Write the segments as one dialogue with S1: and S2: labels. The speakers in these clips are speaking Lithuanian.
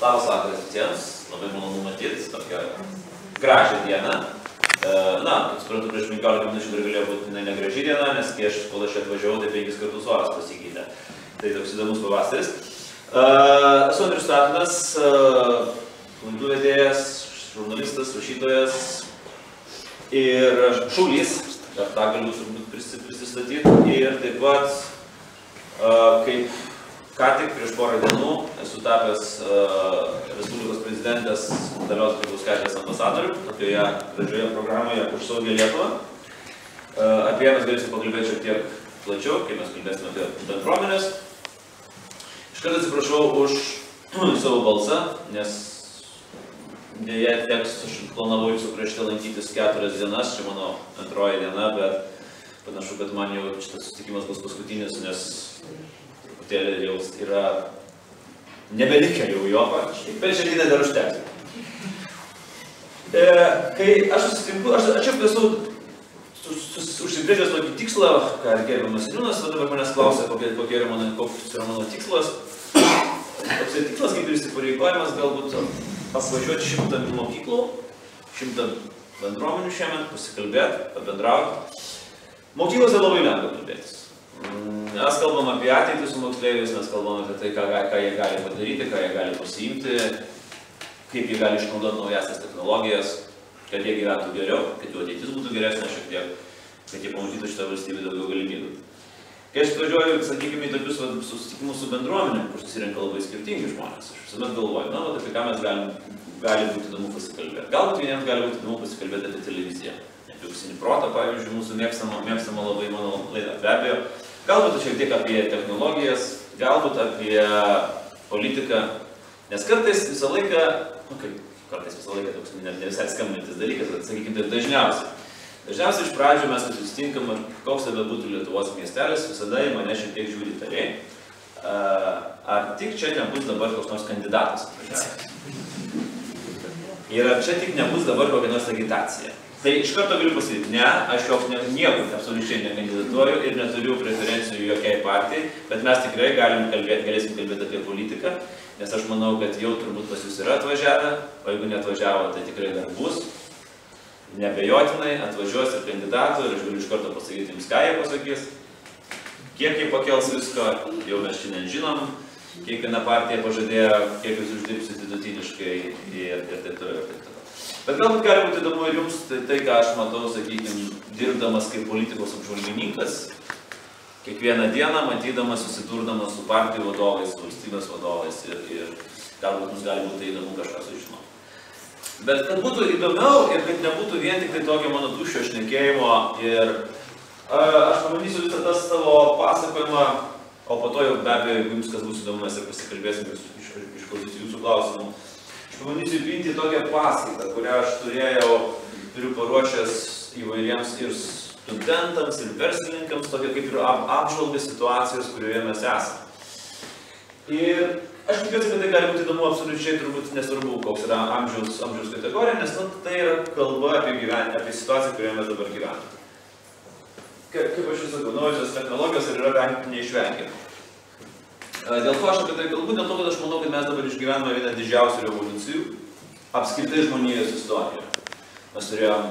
S1: Labas vakaras visiems, labai malonu matyti tokią gražią dieną. Na, suprantu, prieš 15 minučių dar galėjo būti negraži diena, nes kol aš atvažiavau, tai 5 kartus oras pasikeitė. Tai toks įdomus pavasaris. Esu Andrius Statinas, laidų vedėjas, žurnalistas, rašytojas ir šaulys, dar tą galiu turbūt prisistatyti. Ir taip pat, kaip ką tik prieš porą dienų esu tapęs Respublikos prezidentės Dalios Grybauskaitės ambasadorių tokioje gražioje programoje Už saugią Lietuvą. Apie ją mes galėsim pakalbėti šiek tiek plačiau, kai mes kalbėsime apie bendruomenės. Iškart atsiprašau už savo balsą, nes dėja teks, aš planavau jūsų prieš tai lankytis 4 dienas, čia mano antroji diena, bet panašu, kad man jau šitas susitikimas bus paskutinis, nes jau yra nebelikę jau jo, per šią dieną dar užteks. Kai aš susitinku, aš čia esu užsibrėžęs tokį tikslą, ką gerbiamas Seniūnas, dabar manęs klausia, koks yra mano tikslas. Toks tikslas, kaip ir įsipareigojimas, galbūt apvažiuoti 100 mokyklų, 100 bendruomenių šiemet, pasikalbėti, pabendrauti. Mokyklose labai lengva kalbėtis. Mes kalbam apie ateitį su moksleiviais, mes kalbam apie tai, ką jie gali padaryti, ką jie gali pasiimti, kaip jie gali išnaudoti naujasias technologijas, kad jie gyventų geriau, kad jų ateitis būtų geresnė šiek tiek, kad jie pamatytų šitą valstybę daugiau galimybių. Kai aš atvažiuoju, sakykime, į tokius susitikimus su bendruomenėm, kur susirenka labai skirtingi žmonės, aš visuomet galvoju, na, apie ką mes gali būti įdomu pasikalbėti. Galbūt vieniems gali būti įdomu pasikalbėti apie televiziją, apie Auksinį protą, pavyzdžiui, mūsų mėgstama labai mano laida, be abejo. Galbūt šiek tiek apie technologijas, galbūt apie politiką, nes kartais visą laiką, toks ne visai skambintis dalykas, bet sakykime, tai dažniausiai. Dažniausiai iš pradžių mes, kai susitinkam, koks tada būtų Lietuvos miestelis, visada į mane šiek tiek žiūri tariai. Ar tik čia nebus dabar koks nors kandidatas atvažiavęs? Ir ar čia tik nebus dabar kokia nors agitacija? Tai iš karto galiu pasakyti, ne, aš niekur absoliučiai nekandidatuoju ir neturiu preferencijų jokiai partijai, bet mes tikrai galėsim kalbėti apie politiką, nes aš manau, kad jau turbūt pas jūs yra atvažiavę, o jeigu neatvažiavo, tai tikrai dar bus. Neabejotinai atvažiuos ir kandidatų ir aš galiu iš karto pasakyti jums, ką jie pasakys, kiek jie pakels visko, jau mes šiandien žinom, kiekviena partija pažadėjo, kiek jūs uždirbsit vidutiniškai ir taip toliau. Bet galbūt gali būti įdomu ir jums tai, ką aš matau, sakykime, dirbdamas kaip politikos apžvalgininkas, kiekvieną dieną matydamas, susidurdamas su partijų vadovais, valstybės vadovais ir galbūt mums gali būti įdomu kažką sužinoti. Bet kad būtų įdomiau ir kad nebūtų vien tik tai tokio mano tuščio šnekėjimo ir aš pabandysiu visą tą savo pasakojimą, o po to jau be abejo, jeigu jums kas bus įdomu, mes ir pasikalbėsim išklausysiu jūsų klausimų. Pabandysiu įpinti tokią paskaitą, kurią aš turiu paruošęs įvairiems ir studentams, ir verslininkams, tokia kaip ir apžvalga situacijos, kurioje mes esame. Ir aš tikiuosi, kad tai gali būti įdomu absoliučiai, turbūt nesvarbu, koks yra amžiaus kategorija, nes tai yra kalba apie situaciją, kurioje mes dabar gyvename. Kaip aš jau sakau, naujosios technologijos yra bent neišvengiama. Dėl ko aš apie tai kalbu? Dėl to, kad aš manau, kad mes dabar išgyvename vieną didžiausių revoliucijų apskritai žmonijos istorijoje. Mes turėjom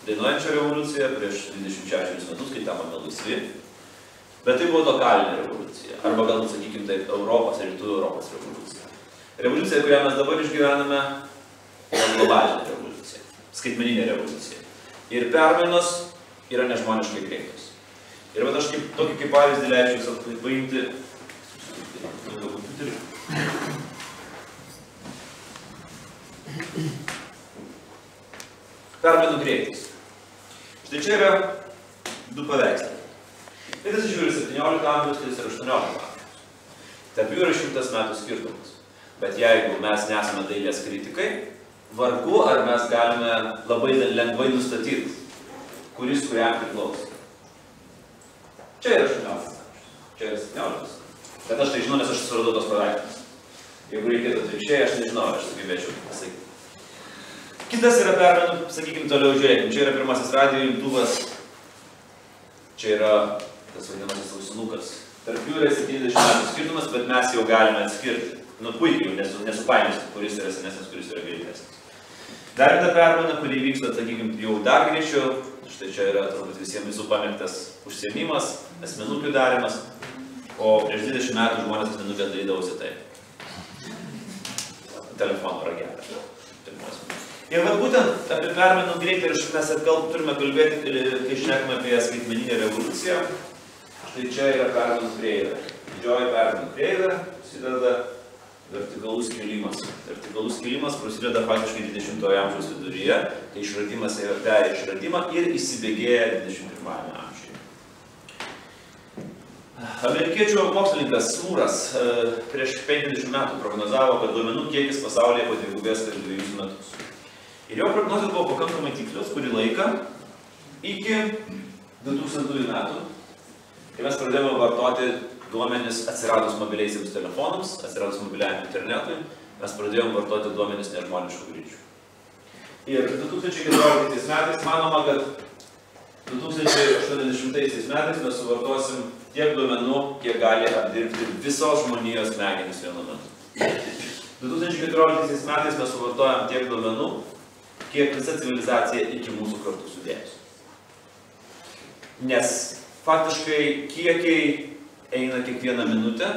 S1: dainuojančią revoliuciją prieš 26 metus, kai tapome laisvi, bet tai buvo tokalinė revoliucija, arba galbūt, sakykime, taip, Europos ir Rytų Europos revoliucija. Revoliucija, kurią mes dabar išgyvename, yra globalinė revoliucija, skaitmeninė revoliucija. Ir permainos yra nežmoniškai greitos. Ir bet aš tokį kaip pavyzdį leidžiu paimti permainų greitis. Štai čia yra 2 paveikslai. Tai tas žiūri 17 amžiaus, tai yra 18 amžiaus. Tarp jų yra 100 metų skirtumas. Bet jeigu mes nesame dailės kritikai, vargu ar mes galime labai lengvai nustatyti, kuris kuriam priklauso. Čia yra 18 amžius, čia yra 17. Bet aš tai žinau, nes aš suradau tos paveikslus. Jeigu reikėtų atvirkščiai, aš nežinau, aš sugebėčiau pasakyti. Kitas yra permainų, sakykime, toliau žiūrėkim. Čia yra pirmasis radijo imtuvas. Čia yra tas vadinamasis ausinukas. Tarp jų yra 70 metų skirtumas, bet mes jau galime atskirti, puikiai, nesupainiosi, kuris yra senesnis, kuris yra greitesnis. Dar viena permaina, kuri vyksta, sakykime, jau dar greičiau. Štai čia yra turbūt visiems visų pamėgtas užsiėmimas, asmenukių darimas, o prieš 20 metų žmonės asmenukę darydavosi taip. Telefono ragelį. Ir vat būtent apie permainų greitį ir mes turime kalbėti, kai šnekame apie skaitmeninę revoliuciją. Štai čia yra permainų kreivė. Didžioji permainų kreivė susideda vertikalus kilimas. Vertikalus kilimas prasideda faktiškai 20-ojo amžiaus viduryje, kai išradimas perėjo išradimą ir įsibėgėja 21-ame amžiuje. Amerikiečių mokslininkas Mūras prieš 50 metų prognozavo, kad duomenų kiekis pasaulyje padvigubės per 2 metus. Ir jo prognozės buvo pakankamai tikslios kurį laiką iki 2000 metų, kai mes pradėjome vartoti duomenis atsiradus mobiliaisiams telefonams, atsiradus mobiliajam internetui, mes pradėjome vartoti duomenis nežmoniškų greičių. Ir 2014 metais manoma, kad 2080 metais mes suvartosim tiek duomenų, kiek gali apdirbti visos žmonijos smegenys vienu metu. 2014 metais mes suvartojam tiek duomenų, kiek visa civilizacija iki mūsų kartų sudėjus. Nes faktiškai kiekiai eina kiekvieną minutę,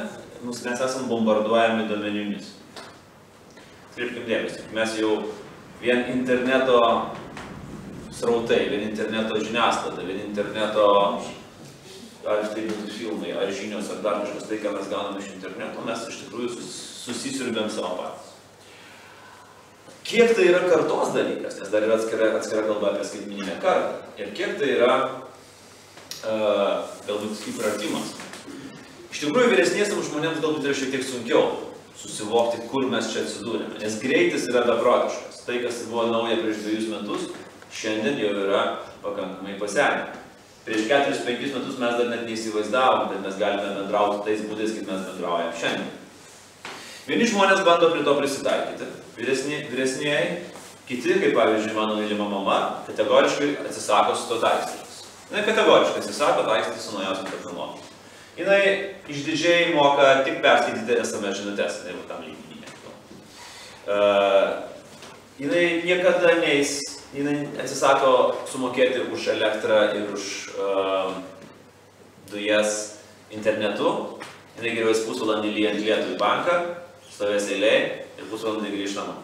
S1: mes esam bombarduojami duomenimis. Kreipkim dėmesį, mes jau vien interneto srautai, vien interneto žiniasklaida, vien interneto, ar tai būtų filmai, ar žinios, ar dar kažkas tai, ką mes gauname iš interneto, mes iš tikrųjų susisiurbėm savo patys. Kiek tai yra kartos dalykas, nes dar yra atskira kalba apie skaitmeninę kartą, ir kiek tai yra galbūt įpratimas. Iš tikrųjų, vyresniesiams žmonėms galbūt yra šiek tiek sunkiau susivokti, kur mes čia atsidūrėme, nes greitis yra beprotiškas. Tai, kas buvo nauja prieš 2 metus, šiandien jau yra pakankamai pasenę. Prieš 4-5 metus mes dar net neįsivaizdavom, kad mes galime bendrauti tais būdais, kaip mes bendraujam šiandien. Vieni žmonės bando prie to prisitaikyti, vyresnieji, kiti, kaip pavyzdžiui mano mylima mama, kategoriškai atsisako su to taikstytis. Jinai kategoriškai atsisako taikstyti su naujausiom technologijom. Jinai išdidžiai moka tik perskaityti SMS žinutes, jeigu tam lygmenyje. Jinai niekada jinai atsisako sumokėti už elektrą ir už dujas internetu. Jinai geriau pusvalandį lyjant lietų į banką, stovės eilėj ir pusvalandį grįžt namo.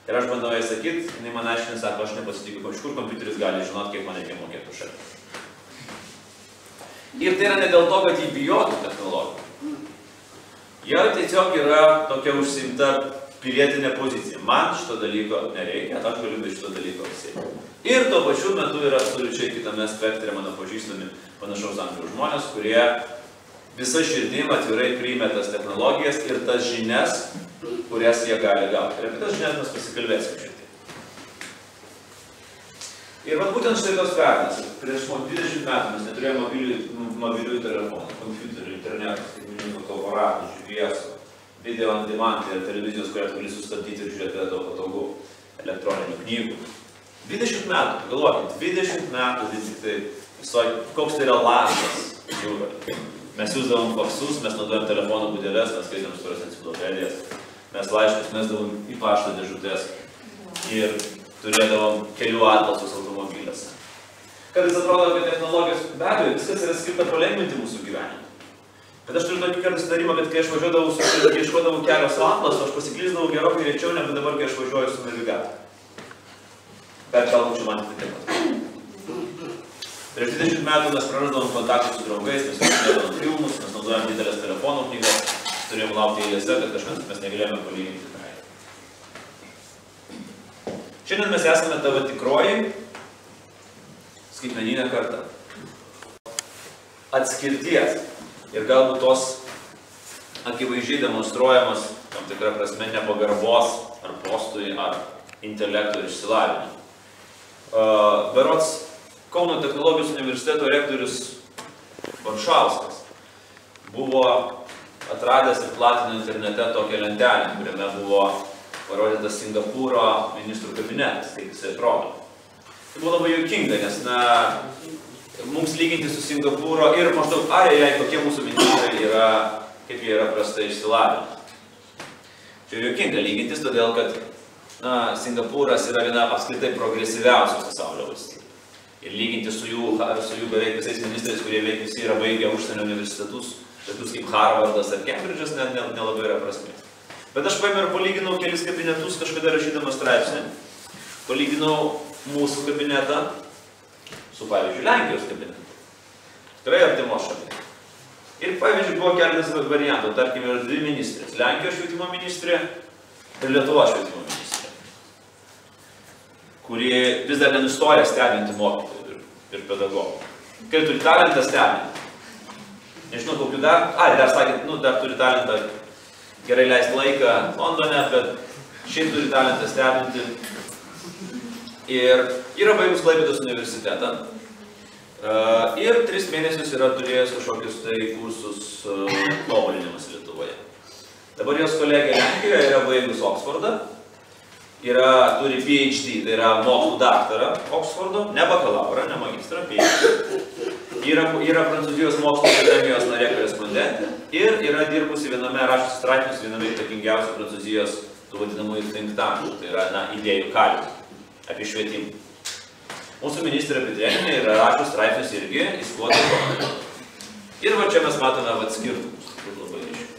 S1: Ir aš bandau jai sakyti, jinai man aiškina, sako, aš nepasitikiu, iš kur kompiuteris gali žinot, kiek man reikia mokėti už elektrą. Ir tai yra ne dėl to, kad jį bijotų technologijų. Jie tiesiog yra tokia užsiimta pilietinė pozicija. Man šito dalyko nereikia, aš galiu be šito dalyko pasiekti. Ir tuo pačiu metu yra absoliučiai kitame spektre mano pažįstami panašaus amžiaus žmonės, kurie visa širdim atvirai priimė tas technologijas ir tas žinias, kurias jie gali gauti. Ir apie tas žinias mes pasikalbėsime šiek tiek. Ir būtent štai tos pernas. Prieš 20 metų mes neturėjome mobiliųjų telefonų, kompiuterių, internetų, skaitmeninių fotoaparatų, GPS, video on demand ir televizijos, kurią gali sustabdyti ir žiūrėti tavo patogu, elektroninių knygų. 20 metų, galvokit, 20 metų vis tik tai, koks tai yra langas jūroje. Mes jūsdavom faksus, mes naudojom telefonų būdelės, mes skaitom storas enciklopedijas, mes laiškus mesdavom į pašto dėžutės ir turėdavom kelių atlasus automobiliuose. Kartais atrodo, kad technologijos, be abejo, viskas yra skirta palengvinti mūsų gyvenimą. Bet aš turiu tokį kartais tarimą, kad kai aš važiuodavau su ieškodavau kelio su atlasu, aš pasiklysdavau gerokai greičiau negu dabar, kai aš važiuoju su navigatoriu. Bet galbūt čia man atsitiko. Prieš 20 metų mes prarasdavom kontaktus su draugais, mes žiūrėdavom filmus, mes naudojom didelės telefonų knygas, turėjom laukti eilėse, kad kažkas mes negalėjome palyginti. Šiandien mes esame tavo tikroji skaitmeninė karta. Atskirties ir galbūt tos akivaizdžiai demonstruojamos tam tikrą prasme nepagarbos ar postui ar intelekto ir išsilavinimo. Berods Kauno technologijos universiteto rektorius Varšauskas buvo atradęs ir platino internete tokią lentelę, kuriame buvo parodytas Singapūro ministrų kabinetas, kaip jisai atrodo. Tai buvo labai juokinga, nes mums lyginti su Singapūro ir maždaug, kokie mūsų ministrai yra, kaip jie yra prastai išsilavinę. Tai juokinga lygintis, todėl kad Singapūras yra viena apskritai progresyviausių pasaulio valstybių. Ir lyginti su jų beveik visais ministrais, kurie veik visi yra baigę užsienio universitetus, tokius kaip Harvardas ar Cambridge'as, nelabai yra prasmės. Bet aš paėmiau ir palyginau kelis kabinetus kažkada rašydamas straipsnį. Palyginau mūsų kabinetą su, pavyzdžiui, Lenkijos kabinetu. Tikrai artimos šaliai. Ir, pavyzdžiui, buvo keletas variantų. Tarkim, yra dvi ministrės. Lenkijos švietimo ministrė ir Lietuvos švietimo ministrė. Kuri vis dar nenustoja stebinti mokytojų ir pedagogų. Kai turi talentą stebinti. Nežinau, kokiu dar... dar sakėt, dar turi talentą gerai leisti laiką Londone, bet šiaip turi talentą stebinti. Ir yra baigus Klaipėdos universitetą. Ir 3 mėnesius yra turėjęs kažkokius tai kursus tobulinimas Lietuvoje. Dabar jos kolegė Lenkijoje yra baigus Oksfordą. Turi PhD, tai yra mokslų daktarą Oksfordo, ne bakalaurą, ne magistrą, PhD. Yra Prancūzijos mokslo akademijos narė korespondentė ir yra dirbusi rašusi straipsnius viename įtakingiausių Prancūzijos tų vadinamųjų think tankų, tai yra idėjų kalių apie švietimą. Mūsų ministrė Petrėnienė yra rašus straipsnius irgi į Skuodo ekonomiką. Ir va čia mes matome skirtumus, labai ryškiai.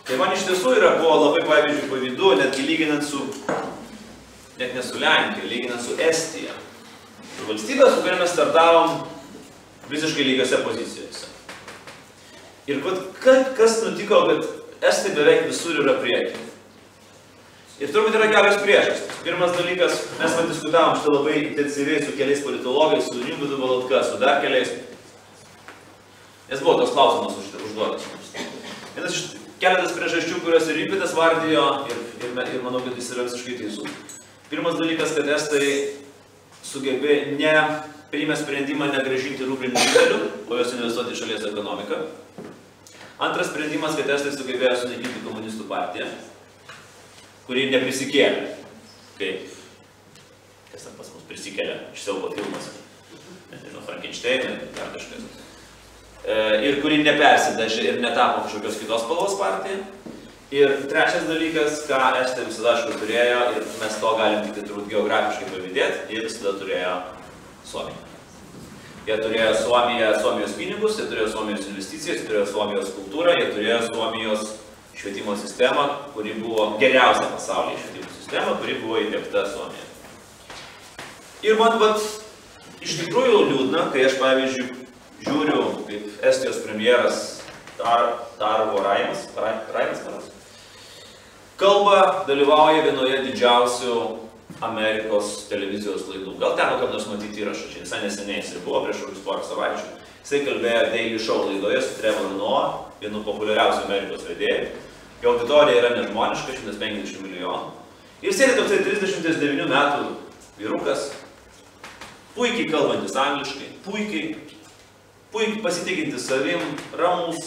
S1: Tai man iš tiesų buvo labai, pavyzdžiui, pavydu, netgi lyginant su, net ne su Lenkija, lyginant su Estija. Su valstybė, su kuria mes startavom visiškai lygiose pozicijose. Ir kas nutiko, kad Estai beveik visur yra prieki. Ir turbūt yra kelios priežastys. Pirmas dalykas, mes diskutavom šitą labai intensyviai su keliais politologais, su Rimvydu Valatka, su dar keliais. Nes buvo tos klausimas užduotas. Vienas iš keletas priežasčių, kurios ir Rimvydas vardijo, ir manau, kad jis yra visiškai teisus. Pirmas dalykas, kad Estai sugebėjo priėmė sprendimą negrąžinti rublinių indėlių, o jos investuoti į šalies ekonomiką. Antras sprendimas, kad Estai sugebėjo sunaikinti komunistų partiją, kuri neprisikėlė, kaip, kas ten pas mus prisikėlė iš siaubo filmas, nežinau, Frankensteinai, ar kažkas. Ir kuri nepersidažė ir netapo kažkokios kitos spalvos partija. Ir trečias dalykas, ką Estai visada aišku turėjo, ir mes to galim tik turbūt geografiškai pavydėti, jie visada turėjo Suomiją. Jie turėjo Suomijos pinigus, jie turėjo Suomijos investicijas, jie turėjo Suomijos kultūrą, jie turėjo Suomijos švietimo sistemą, kuri buvo geriausia pasaulyje švietimo sistema, kuri buvo įdiegta Suomijoje. Ir man iš tikrųjų liūdna, kai aš, pavyzdžiui, žiūriu, kaip Estijos premjeras Tarvo Raimas kalba, dalyvauja vienoje didžiausių Amerikos televizijos laidų. Gal teko kam nors matyti įrašą, čia visai neseniai jisai buvo prieš kokius porą savaičių. Jisai kalbėjo Daily Show laidoje su Trevor Noah, vienu populiariausių Amerikos vedėjų. Jo auditorija yra nežmoniška, 150 milijonų. Ir sėdi toksai 39 metų vyrukas, puikiai kalbantis angliškai, puikiai pasitikintis savim, ramus,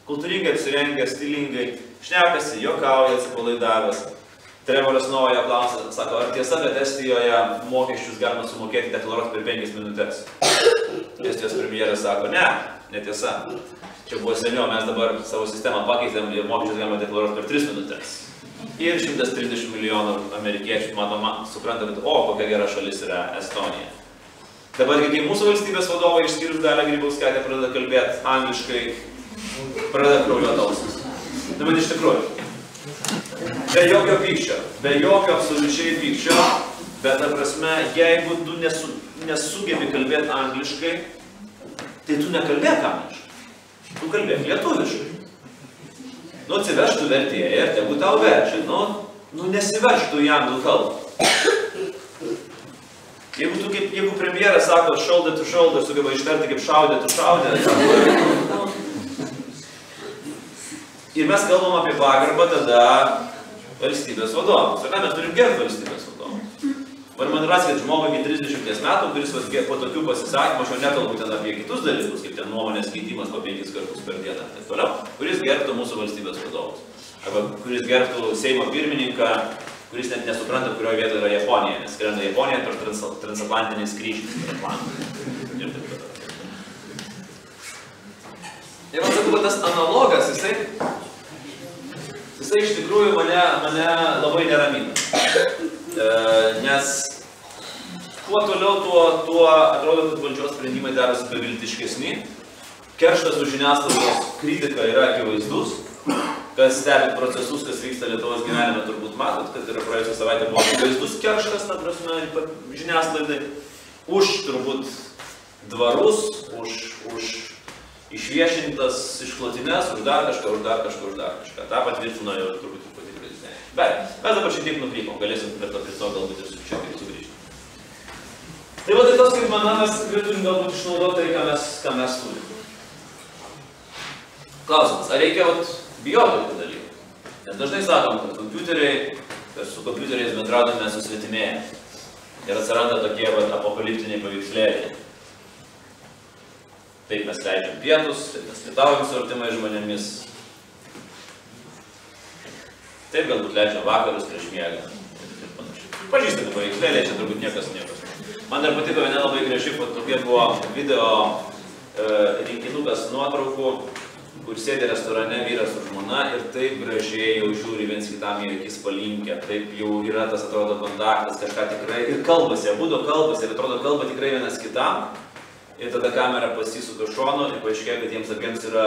S1: kultūringai apsirengęs, stilingai, šnekasi, juokauja, atsipalaidavęs. Trevoras Noah jo klausia, sako, ar tiesa, kad Estijoje mokesčius galima sumokėti deklaruoti per 5 minutės? Estijos premjeras sako, netiesa. Čia buvo seniau, mes dabar savo sistemą pakeitėm ir mokesčius galima deklaruoti per 3 minutės. Ir 130 milijonų amerikiečių, matoma, supranta, kad kokia gera šalis yra Estonija. Dabar, kai mūsų valstybės vadovai išskyrus Dalią Grybauskaitę pradeda kalbėti angliškai, pradeda kraujuoti ausis. Dabar iš tikrųjų. Be jokio pykčio, be jokio absoliučiai pykčio, bet, ta prasme, jeigu tu nesugebi kalbėti angliškai, tai tu nekalbėk angliškai, tu kalbėk lietuviškai. Atsivežtų vertėją ir tegu tau verčia, nesivežtų į anglų kalbą. Jeigu premjeras sako shoulder to shoulder, sugeba ištarti kaip šaudė to šaudė, ir mes kalbam apie pagarbą tada valstybės vadovams. Ir ką mes turim gerbti valstybės vadovams? Ir man ras, kad žmogui iki 30 metų, kuris po tokių pasisakymų, aš jau nekalbu ten apie kitus dalykus, kaip ten nuomonės keitimas po 5 kartus per dieną ir taip toliau, kuris gerbtų mūsų valstybės vadovus. Arba kuris gerbtų Seimo pirmininką, kuris net nesupranta, kurioje vietoje yra Japonija, nes skrenda Japonija per transatlantiniais skrydžiais per Atlantą. Ir man sakau, tas analogas, jisai vyksta, iš tikrųjų mane labai neramina. Nes kuo toliau, tuo atrodo, kad valdžios sprendimai darosi beviltiškesni. Kerštas už žiniasklaidos kritiką yra akivaizdus. Kas stebi procesus, kas vyksta Lietuvos gyvenime, turbūt matot, kad yra praėjusią savaitę buvo akivaizdus kerštas, ta prasme, žiniasklaidai. Už turbūt dvarus, už išviešintas išklotines, už dar kažką. Ta patvirtino jau turbūt ir pati prezidentė. Bet mes dabar šiek tiek nukrypom, galėsim prie to galbūt ir šiek tiek sugrįžti. Tai va, tai tos kaip manau, mes turim galbūt išnaudoti tai, ką mes turim. Klausimas, ar reikia bijoti tokių dalykų? Nes dažnai sakom, kad su kompiuteriais bendraudami mes susvetimėję. Ir atsiranda tokie apokaliptiniai paveikslėliai. Taip mes leidžiam pietus, taip mes pietaujam su artimais žmonėmis. Taip galbūt leidžiam vakarus prieš miegą. Pažįstami paveikslėliai, čia turbūt niekas. Man dar patiko viena labai graži, tokie buvo video rinkinukas nuotraukų, kur sėdė restorane vyras su žmona ir taip gražiai jau žiūri viens kitam į akis palinkę, taip jau yra tas, atrodo, kontaktas, kažką tikrai, ir kalbasi, abudu kalbasi, ir atrodo, kalba tikrai vienas kitam, ir tada kamera pasisuka šonu, ir paaiškėja, kad jiems abiems yra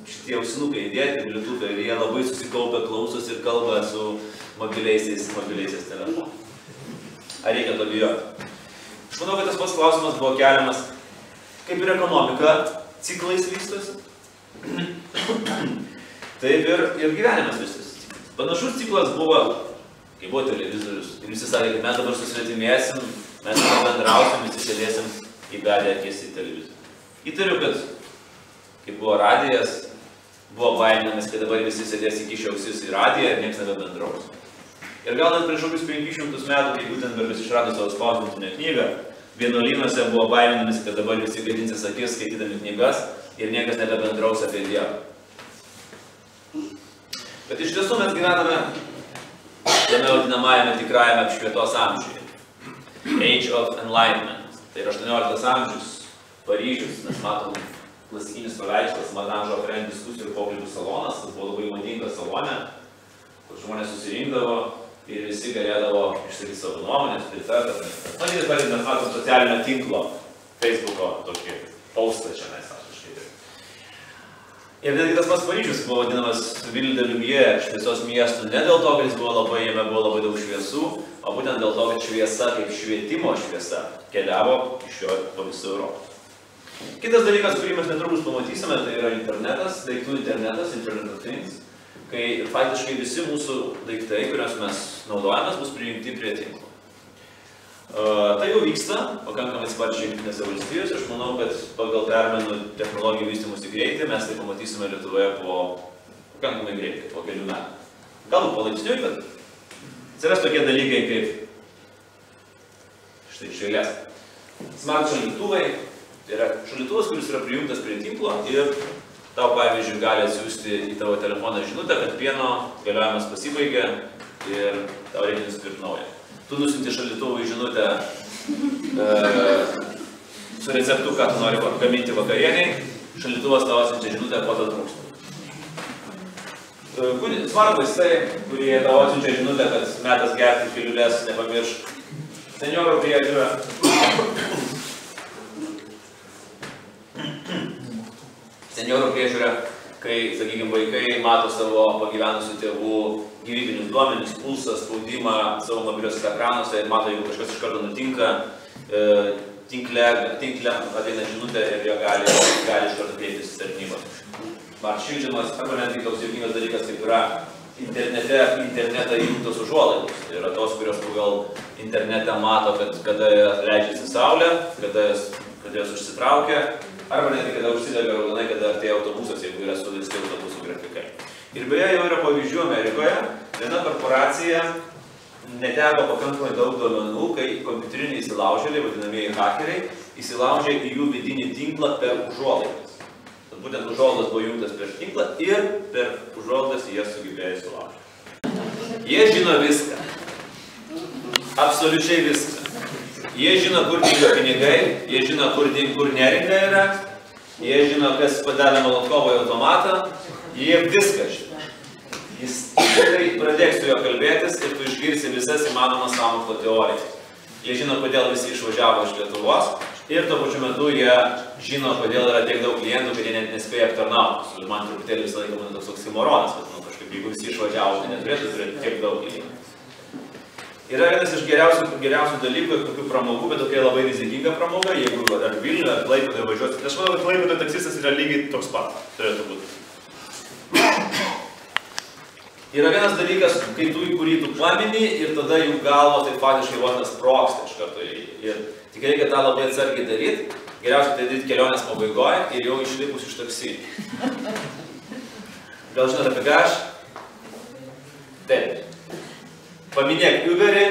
S1: šitie ausinukai įdėti, bliutukai, ir jie labai susikaupę klausos ir kalba su mobiliaisiais telefonais. Ar reikia to bijoti? Aš manau, kad tas pats klausimas buvo keliamas, kaip ir ekonomika ciklais vystosi. Taip ir gyvenimas vystosi. Panašus ciklas buvo, kai buvo televizorius. Ir visi sakė, kad mes dabar susvetimėsim, mes bendrausim, visi sėdėsim įbedę akis į televizorių. Įtariu, kad kai buvo radijas, buvo baimėmis, kad dabar visi sėdės įkišę ausis į radiją ir niekas nebebendraus. Ir gal net prieš kokius 500 metų, kai Gutenbergas išrado savo spausdintinę knygą, vienuolynuose buvo baiminamasi, kad dabar visi gadinsis akis skaitydami knygas ir niekas nebebendraus apie Dievą. Bet iš tiesų mes gyvename tame vadinamajame tikrajame apšvietos amžiuje. Age of Enlightenment. Tai yra 18 amžius, Paryžius, mes matom klasikinis paveikslas, Madame Joffrin diskusijų ir pokalbių salonas, tas buvo labai madingas salone, kur žmonės susirinkdavo ir visi galėdavo išsakyti savo nuomonės, pritarti. Mes matom socialinio tinklo, Facebooko tokį postą čia mes kažkaip. Ir netgi tas pats Paryžius buvo vadinamas Ville de Lumière, šviesos miestų, ne dėl to, kad jis buvo jame buvo labai daug šviesų, o būtent dėl to, kad šviesa kaip švietimo šviesa keliavo iš jo po visą Europą. Kitas dalykas, kurį mes netrukus pamatysime, tai yra internetas, daiktų internetas, Internet of Things, kai faktiškai visi mūsų daiktai, kuriuos mes naudojame, bus prijungti prie tinklo. Tai jau vyksta pakankamai sparčiai Jungtinėse valstijose. Aš manau, kad pagal permainų technologijų vystymosi greitį mes tai pamatysime Lietuvoje po pakankamai greitai, po kelių metų. Galbūt palaipsniui, bet atsiras tokie dalykai kaip štai iš eilės. Smart šaldytuvai, tai yra šaldytuvas, kuris yra prijungtas prie tinklo ir tau, pavyzdžiui, gali atsiųsti į tavo telefoną žinutę, kad pieno galiojimas pasibaigė ir tau reikia nusipirkti naują. Tu nusiunti šaldytuvui žinutę su receptu, ką tu nori gaminti vakarieniai, šaldytuvas tau atsiunčia žinutę, ko tau trūksta. Smart vaistai, kurie tau atsiunčia žinutę, kad metas gerti piliulės, nepamiršk. Senjorų priežiūra. Senjorų priežiūra, kai, sakykime, vaikai mato savo pagyvenusių tėvų gyvybinius duomenis, pulsą, spaudimą savo mobiliuose ekranuose ir mato, jeigu kažkas iš karto nutinka, tinkle ateina žinutė ir jie gali iš karto kreiptis į tarnybą. Smart šildymas, arba netgi toks juokingas dalykas, kaip yra internetą įjungtos užuolaidos. Tai yra tos, kurios pagal internetą mato, kada leidžiasi saulė, kada jos užsitraukia, arba netgi kada užsidega raudonai, kada artėja autobusas, jeigu yra suvesti autobusų grafikai. Ir beje, jau yra pavyzdžių Amerikoje, viena korporacija neteko pakankamai daug duomenų, kai kompiuteriniai įsilaužėliai, vadinamieji hakeriai, įsilaužė į jų vidinį tinklą per užuolaidas. Tad būtent užuolaidas buvo jungtas per tinklą ir per užuolaidas jie sugebėjo įsilaužti. Jie žino viską. Absoliučiai viską. Jie žino, kur dingo pinigai, jie žino, kur neringa yra, jie žino, kas padavė Molotkovo automatą, jie viską žino. Jis tikrai pradėks su juo kalbėtis ir tu išgirsi visas įmanomas sąmokslo teorijas. Jie žino, kodėl visi išvažiavo iš Lietuvos ir tuo pačiu metu jie žino, kodėl yra tiek daug klientų, kad jie net nespėja aptarnauti. Man truputėlį visą laiką man toks oksimoronas, kad kažkaip jeigu visi išvažiavo, tai neturėtų turėti tiek daug klientų. Yra vienas iš geriausių dalykų, tokių pramogų, bet tokia labai rizikinga pramoga, jeigu ar Vilniuje, ar Klaipėdoje važiuosi. Aš manau, kad Klaipėdoje taksistas yra lygiai toks pat, turėtų būti. Yra vienas dalykas, kai tu į kurį tu pamini ir tada jų galvo tai faktiškai vos nesprogsta iš karto. Ir tik reikia tą labai atsargiai daryti. Geriausiai tai daryti kelionės pabaigoje ir jau išlipus iš taksi. Gal žinot apie ką aš? Taip. Paminėk Uberį,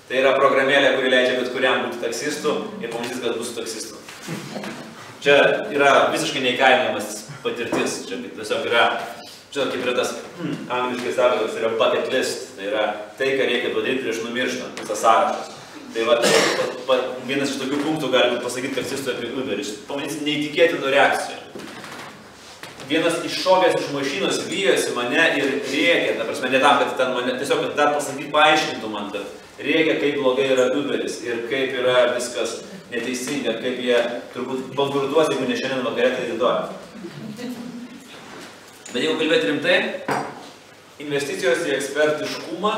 S1: tai yra programėlė, kuri leidžia bet kuriam būti taksistu ir pamatys, kad bus taksistu. Čia yra visiškai neįkainojamas patirtis. Čia tiesiog yra, žinot, kaip yra tas angliškai sako, toks yra bucket list. Tai yra tai, ką reikia padaryti prieš numirštant, visas sąrašas. Tai va, vienas iš tokių punktų gali pasakyti taksistui apie Uberį. Pamatys neįtikėtinų reakcijų. Vienas iššokęs iš mašinos vyjosi mane ir rėkė, ta prasme, ne tam, kad ten mane, tiesiog, kad dar pasakyti, paaiškintų man, kad rėkė, kaip blogai yra Uberis ir kaip yra viskas neteisinga, kaip jie turbūt bankrutuos, jeigu ne šiandien vakarė, tai rytoj. Bet jeigu kalbėti rimtai, investicijos į ekspertiškumą,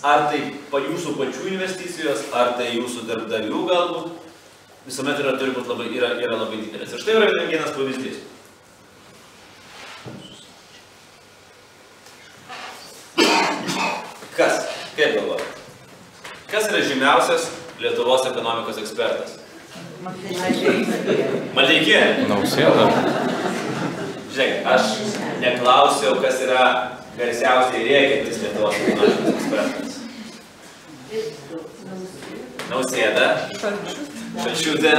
S1: ar tai jūsų pačių investicijos, ar tai jūsų darbdavių galbūt, visuomet yra labai didelės. Ir štai yra vienas pavyzdys. Kas? Kaip galvoja? Kas yra žymiausias Lietuvos ekonomikos ekspertas? Maldeikienė.
S2: Nausėda.
S1: Žiūrėk, aš neklausiau, kas yra garsiausiai rėkiantis Lietuvos ekonomikos ekspertas. Nausėda. Šalčiūtė.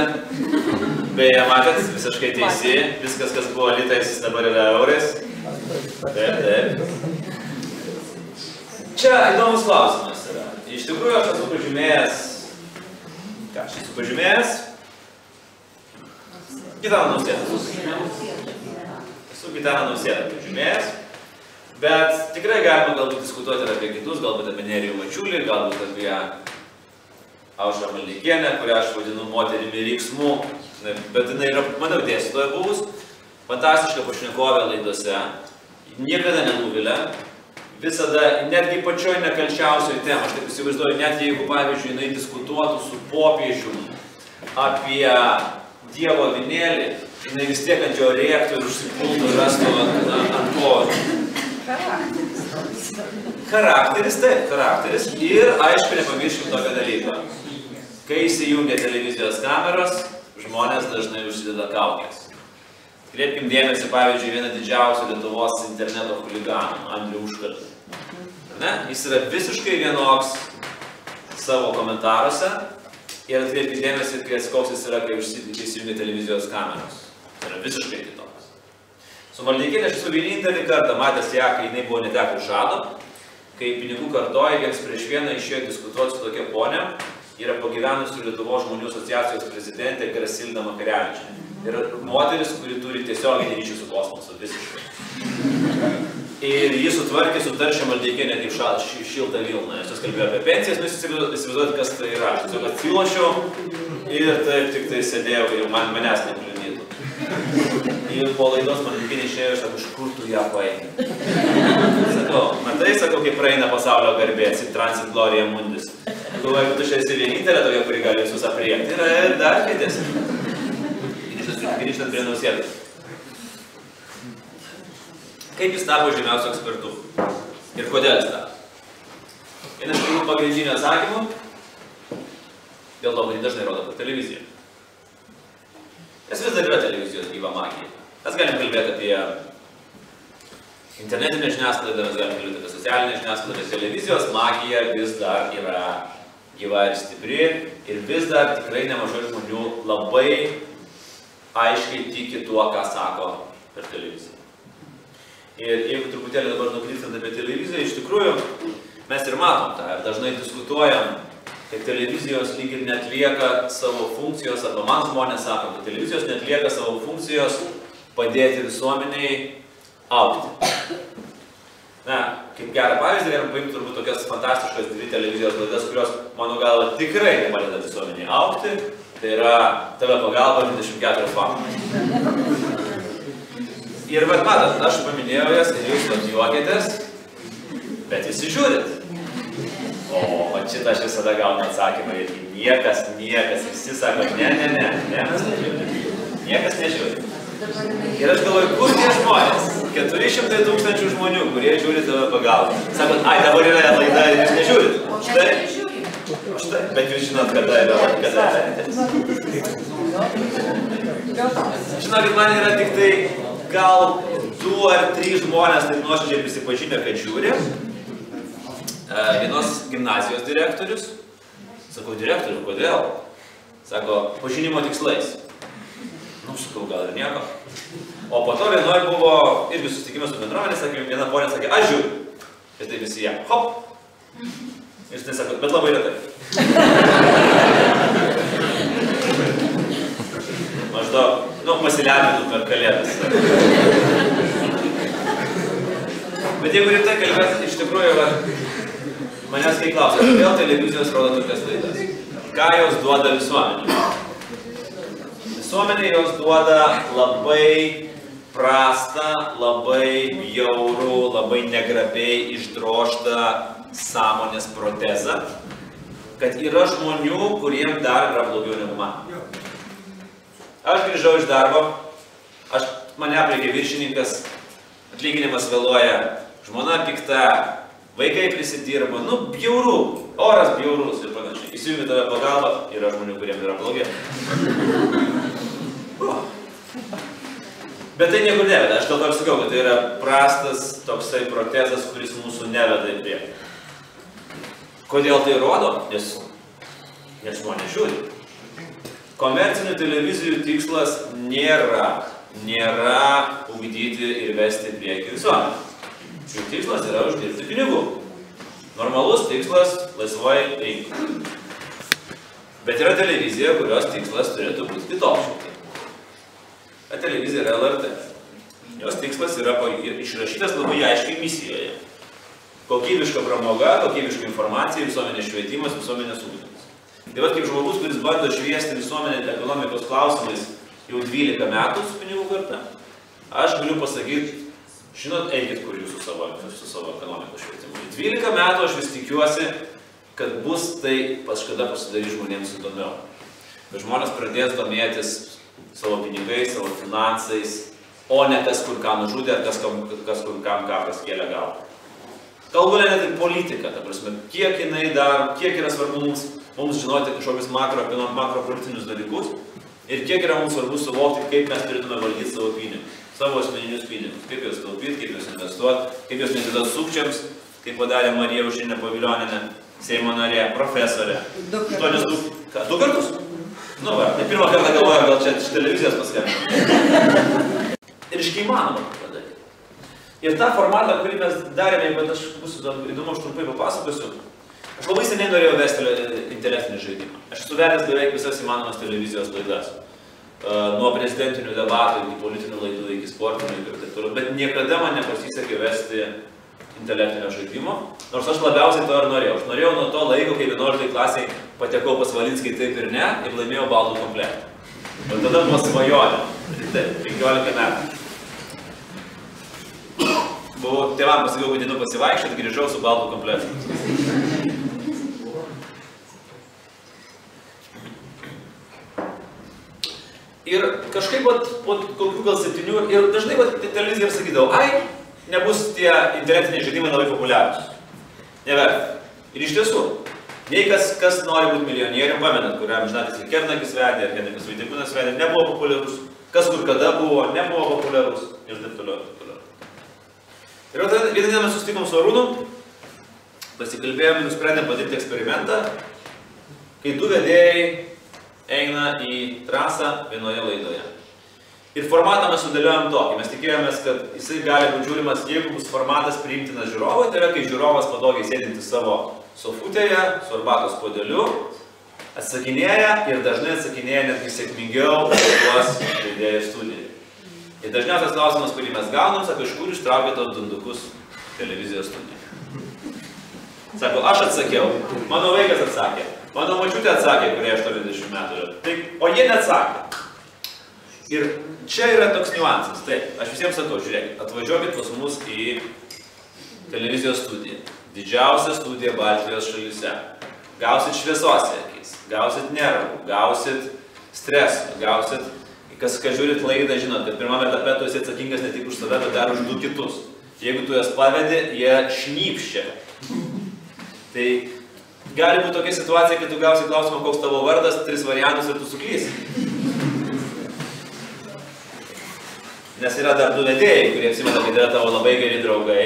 S1: Beje, matėt, visiškai teisi. Viskas, kas buvo litais, dabar yra eurais. Taip. Čia įdomus klausimas yra. Iš tikrųjų, aš esu pažymėjęs. Ką aš esu pažymėjęs? Gitaną Nausėdą. Esu Gitaną Nausėdą pažymėjęs. Bet tikrai galima galbūt diskutuoti ir apie kitus, galbūt apie Nerijų Mačiulį, galbūt apie Aušrą Maldeikienę, kurią aš vadinu moterimi riksmu. Bet jinai yra, manau, dėstytoja buvus. Fantastiška pašnekovė laidose. Niekada nenuvilia. Visada, netgi pačioj nekalčiausioj temą, aš taip įsivaizduoju, net jeigu, pavyzdžiui, jinai diskutuotų su popiežium apie Dievo avinėlį, jinai vis tiek ant jo rėktų ir užsipultų ir rastų ant kojų. Charakteris, taip, charakteris. Ir, aišku, nepamirškim tokio dalyko. Kai įsijungia televizijos kameros, žmonės dažnai užsideda kaukes. Kreipkim dėmesį, pavyzdžiui, vieną didžiausių Lietuvos interneto chuliganų, Andrių Užkalnį. Jis yra visiškai vienoks savo komentaruose ir atkreipkim dėmesį, koks jis yra, kai įsijungia televizijos kameros. Tai yra visiškai kitoks. Su Maldeikiene aš esu vienintelį kartą matęs ją, kai jinai buvo netekus žado, kai pinigų kartoja, viens prieš vieną išėjo diskutuoti su tokia ponė, yra pagyvenusių Lietuvos žmonių asociacijos prezidentė Grasilda Makarevičienė. Yra moteris, kuri turi tiesioginį ryšį su kosmosu, visiškai. Ir jis sutvarkė su taršia Maldeikienė kaip šiltą Vilną. Aš kalbėjau apie pensijas, įsivaizduoti, kas tai yra. Aš tiesiog atsilošiau ir taip tik tai sėdėjau ir manęs nekliudytų. Ir po laidos Maldeikienė išėjo ir sako, iš kur tu ją paėmė? Sakau, matai, kaip praeina pasaulio garbė, transit gloria mundis. Galvoju, kad tu čia esi vienintelė tokia, kuri gali visus apriekti. Ir dar kėdės. Grįžtant prie Nausėdos. Kaip jis tapo žymiausiu ekspertu? Ir kodėl jis tapo? Vienas iš pagrindinių atsakymų, dėl to, kad jį dažnai rodo per televiziją. Nes vis dar yra televizijos gyva magija. Mes galim kalbėti apie internetinę žiniasklaidą, mes galim kalbėti apie socialinę žiniasklaidą, bet televizijos magija vis dar yra gyva ir stipri ir vis dar tikrai nemažai žmonių labai aiškiai tiki tuo, ką sako per televiziją. Ir jeigu truputėlį dabar nukrypstant apie televiziją, iš tikrųjų mes ir matom tą ir dažnai diskutuojam, kad televizijos lyg ir netlieka savo funkcijos, arba man žmonės sako, kad televizijos netlieka savo funkcijos padėti visuomeniai augti. Na, kaip gerą pavyzdį galim paimti turbūt tokias fantastiškas dvi televizijos laidas, kurios, mano galva, tikrai nepadeda visuomeniai augti. Tai yra TV pagalba 24 valandas. Ir vat matot, aš paminėjau jas ir jūs vat juokėtės, bet visi žiūrit. O šitą aš visada gaunu atsakymą ir niekas, visi sako, ne, mes nežiūrim. Niekas nežiūri. Ir aš galvoju, kur tie žmonės? 400 000 žmonių, kurie žiūri TV pagalbą. Sakot, ai, dabar yra laida ir jūs nežiūrit. Štai, bet jūs žinot, kada yra, Žinokit, man yra tik tai gal 2 ar 3 žmonės taip nuoširdžiai prisipažinę, kad žiūri. Vienos gimnazijos direktorius. Sakau, direktorių, kodėl? Sako, pažinimo tikslais. Nu, sakau, gal ir nieko. O po to vienoj buvo irgi susitikimas su bendruomenė, sakė, viena ponė sakė, aš žiūriu. Ir tai visi ją, hop. Ir tai sako, bet labai retai. Maždaug, nu, pasilepinu per kalėdas. Bet jeigu rimtai kalbėt, iš tikrųjų, manęs kai klausia, kodėl televizijos rodo tokias laidas? Ką jos duoda visuomenė? Visuomenė jos duoda labai prastą, labai bjaurų, labai negrabiai išdrožtą sąmonės protezą, kad yra žmonių, kuriem dar yra blogiau negu man. Aš grįžau iš darbo, mane apreikė viršininkas, atlyginimas vėluoja, žmona pikta, vaikai prisidirba, nu, bjaurų, oras bjaurus ir panašiai. Įsijungi TV pagalbą, yra žmonių, kuriem yra blogiau. Bet tai niekur neveda, aš dėl to sakiau, kad tai yra prastas toksai protezas, kuris mūsų neveda į priekį. Kodėl tai rodo? Nes žmonės žiūri. Komercinių televizijų tikslas nėra ugdyti ir vesti į priekį visuomenę. Jų tikslas yra uždirbti pinigų. Normalus tikslas laisvai rinkai. Bet yra televizija, kurios tikslas turėtų būti kitoks. Ta televizija yra LRT. Jos tikslas yra išrašytas labai aiškiai misijoje. Kokybiška pramoga, kokybiška informacija, visuomenės švietimas, visuomenės ugdymas. Tai vat kaip žmogus, kuris bando šviesti visuomenę ekonomikos klausimais jau 12 metų su pinigų karta, aš galiu pasakyti, žinot, eikit kur jūs su savo ekonomikos švietimu. 12 metų aš vis tikiuosi, kad bus tai kažkada pasidarys žmonėms įdomiau. Kad žmonės pradės domėtis savo pinigais, savo finansais, o ne kas kur ką nužudė, ar kas kur kam ką paskėlė galvą. Kalbu net ir politika, ta prasme, kiek jinai dar, kiek yra svarbu mums žinoti kažkokius makropolitinius dalykus ir kiek yra mums svarbu suvokti, kaip mes turėtume valdyti savo pinigus, savo asmeninius pinigus, kaip juos taupyti, kaip juos investuoti, kaip juos netiduoti sukčiams, kaip padarė Marija Aušrinė Pavilionienė, Seimo narė, profesorė. 2 kartus? Nu va, tai pirmą kartą galvoju, gal čia iš televizijos paskambino. Ir iškai įmanoma padaryti. Ir tą formatą, kurį mes darėme, bet aš bus įdomu, aš trumpai papasakosiu. Aš labai seniai norėjau vesti intelektinį žaidimą. Aš esu vedęs beveik visas įmanomas televizijos laidas. Nuo prezidentinių debatų, iki politinių laidų, iki sportinių ir taip toliau. Bet niekada man nepasisekė vesti intelektinio žaidimo, nors aš labiausiai to ir norėjau. Aš norėjau nuo to laiko, kai 11 klasiai patekau pas Valinskį taip ir ne, ir laimėjau baldų komplektą. Ir tada buvo svajonė. Taip, 15 metų. Tėvam pasakiau, kad einu pasivaikščioti, grįžau su baldų komplektu. Ir kažkaip po kokių gal 7 ir dažnai televizija sakydavo, ai, nebus tie internetiniai žaidimai labai populiarūs. Neverta. Ir iš tiesų, nei kas nori būti milijonierium, pamenat, kuriam žinatis ir Kernagis vedė, ir Henrikas Vaitiekūnas vedė, nebuvo populiarus. Kas kur kada buvo, nebuvo populiarus. Ir taip toliau, ir taip toliau. Ir vieną dieną mes susitikom su Arūnu, pasikalbėjom ir nusprendėm padaryti eksperimentą, kai 2 vedėjai eina į trasą vienoje laidoje. Ir formatą mes sudėliojom tokį. Mes tikėjomės, kad jisai gali būti žiūrimas, jeigu bus formatas priimtinas žiūrovui, tai yra, kai žiūrovas patogiai sėdintis savo sofutėje, su arbatos puodeliu, atsakinėja ir dažnai atsakinėja netgi sėkmingiau tuos žaidėjų studijai. Ir dažniausias klausimas, kurį mes gaunam, sako, iš kur ištraukė tos dundukus televizijos studija. Sako, aš atsakiau, mano vaikas atsakė, mano močiutė atsakė, kurie 80 metų yra. Tai, o jie neatsakė. Ir čia yra toks niuansas. Taip, aš visiems sakau, žiūrėkit, atvažiuokit pas mus į televizijos studiją. Didžiausia studija Baltijos šalyse. Gausit šviesos akis, gausit nervų, gausit stresą, gausit, kas žiūrit laidą, žinot, kad pirmame etape tu esi atsakingas ne tik už save, bet dar už du kitus. Jeigu tu jas pavedi, jie šnypščia. Tai gali būti tokia situacija, kad tu gausi klausimą, koks tavo vardas, 3 variantus ir tu suklysi. Nes yra dar 2 vedėjai, kurie apsimeta, kad yra tavo labai geri draugai,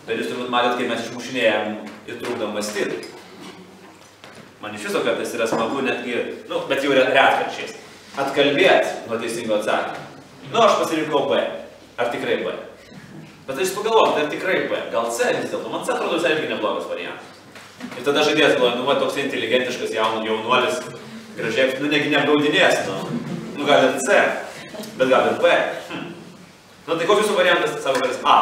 S1: bet jūs turbūt matėt, kai mes išmušinėjom ir trukdom mąstyti. Man iš viso kartais yra smagu netgi, bet jau yra retkarčiais, atkalbėti nuo teisingo atsakymą. Aš pasirinkau B. Ar tikrai B? Bet aš pagalvoju, ar tikrai B? Gal C vis dėlto? Man C atrodo visai irgi neblogas variantas. Ir tada žaidėjas galvoja, toks inteligentiškas jaunuolis, gražiai, negi neapgaudinės, gal ir C, bet gal ir B. Tai koks jūsų variantas, savo karas A?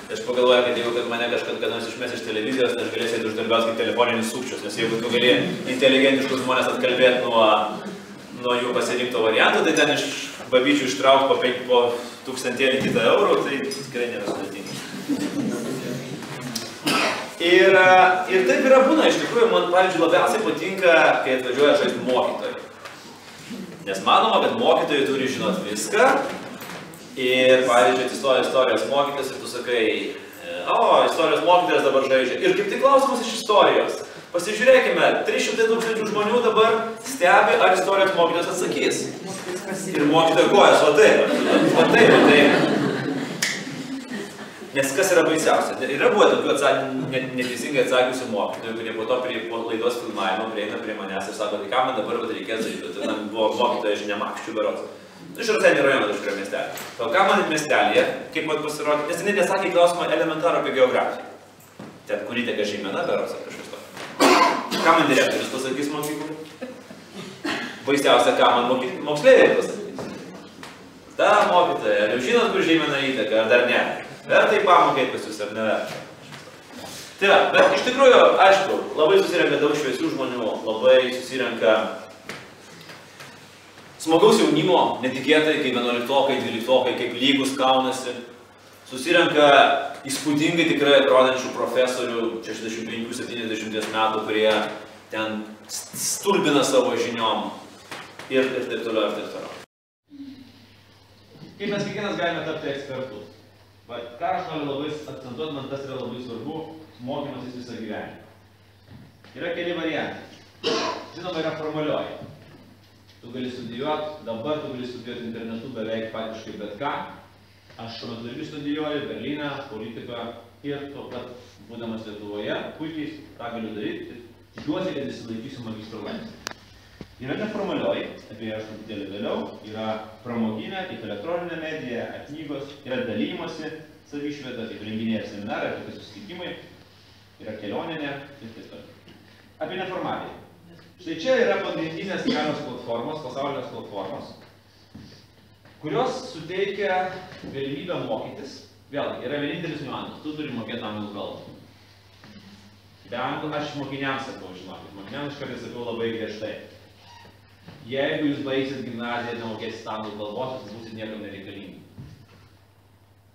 S1: Aš pagalvoju, kad jeigu mane kažkada nors išmes iš televizijos, tai aš galėsiu uždarbiauti kaip telefoninis sukčius, nes jeigu tu gali inteligentiškus žmonės atkalbėti nuo jų pasirinkto varianto, tai ten iš babyčių ištraukti po 1000 kitą eurų, tai tikrai nėra sudėtinga. Ir taip yra būna, iš tikrųjų, man, pavyzdžiui, labiausiai patinka, kai atvažiuoja žaisti mokytojai. Nes manoma, kad mokytojai turi žinot viską. Ir, pavyzdžiui, atsistoja istorijos mokytojas ir tu sakai, istorijos mokytojas dabar žaidžia. Ir kaip tik klausimas iš istorijos. Pasižiūrėkime, 300 000 žmonių dabar stebi, ar istorijos mokytojas atsakys. Ir mokytojo kojas, va taip. Nes kas yra baisiausia? Yra buvo tokių neteisingai atsakiusių mokytojų, kurie po to po laidos filmavimo prieina prie manęs ir sako, tai ką man dabar reikės daryti? Tai buvo mokytoja Žinemakščių berods. Iš Raseinių rajono, iš kurio miestelio. O ką man miestelėje, kaip man pasirodė, nes jinai nesakė klausimą elementarų apie geografiją. Ten, kurį teka Žymena berods ar kažkas to. Ką man direktorius pasakys mokyklų? Baisiausia, ką man moksleiviai pasakys. Ta mokytoja, ar jau žinot, kur Žymena įteka, ar dar ne? Verta į pamokėti pas jūs, ar neverta? Tai va, bet iš tikrųjų, aišku, labai susirenka daug šviesių žmonių, labai susirenka smagaus jaunimo, netikėtai, kaip 11-okai, 12-okai, kaip lygus kaunasi. Susirenka įspūdingai tikrai atrodančių profesorių, 65-70 metų, kurie ten stulbina savo žiniom ir taip toliau, ir taip toliau. Kaip mes kiekvienas galime tapti ekspertu? Ką aš noriu labai akcentuoti, man tas yra labai svarbu, mokymasis visą gyvenimą. Yra keli variantai. Žinoma, yra formalioji. Tu gali studijuoti, dabar tu gali studijuoti internetu beveik faktiškai bet ką. Aš šiuo metu irgi studijuoju Berlyne, politiką ir tuo pat, būdamas Lietuvoje, puikiai tą galiu daryti. Tikiuosi, kad išsilaikysiu magistro laipsnį. Yra neformalioji, apie ją aš truputėlį vėliau, yra pramoginė, kaip elektroninė medija, knygos, yra dalymosi, savišvieta, kaip renginiai ir seminarai, kaip susitikimai, yra kelioninė ir taip toliau. Apie neformaliai. Štai čia yra pagrindinės kelios platformos, pasaulinės platformos, kurios suteikia galimybę mokytis. Vėlgi, yra vienintelis niuansas, tu turi mokėti anglų kalbą. Be anglų aš mokiniams sakau, žinokit, mokiniams iš kartais sakau labai griežtai. Jeigu jūs baigsit gimnaziją ir nemokėsit anglų kalbos, jūs būsit niekam nereikalingi.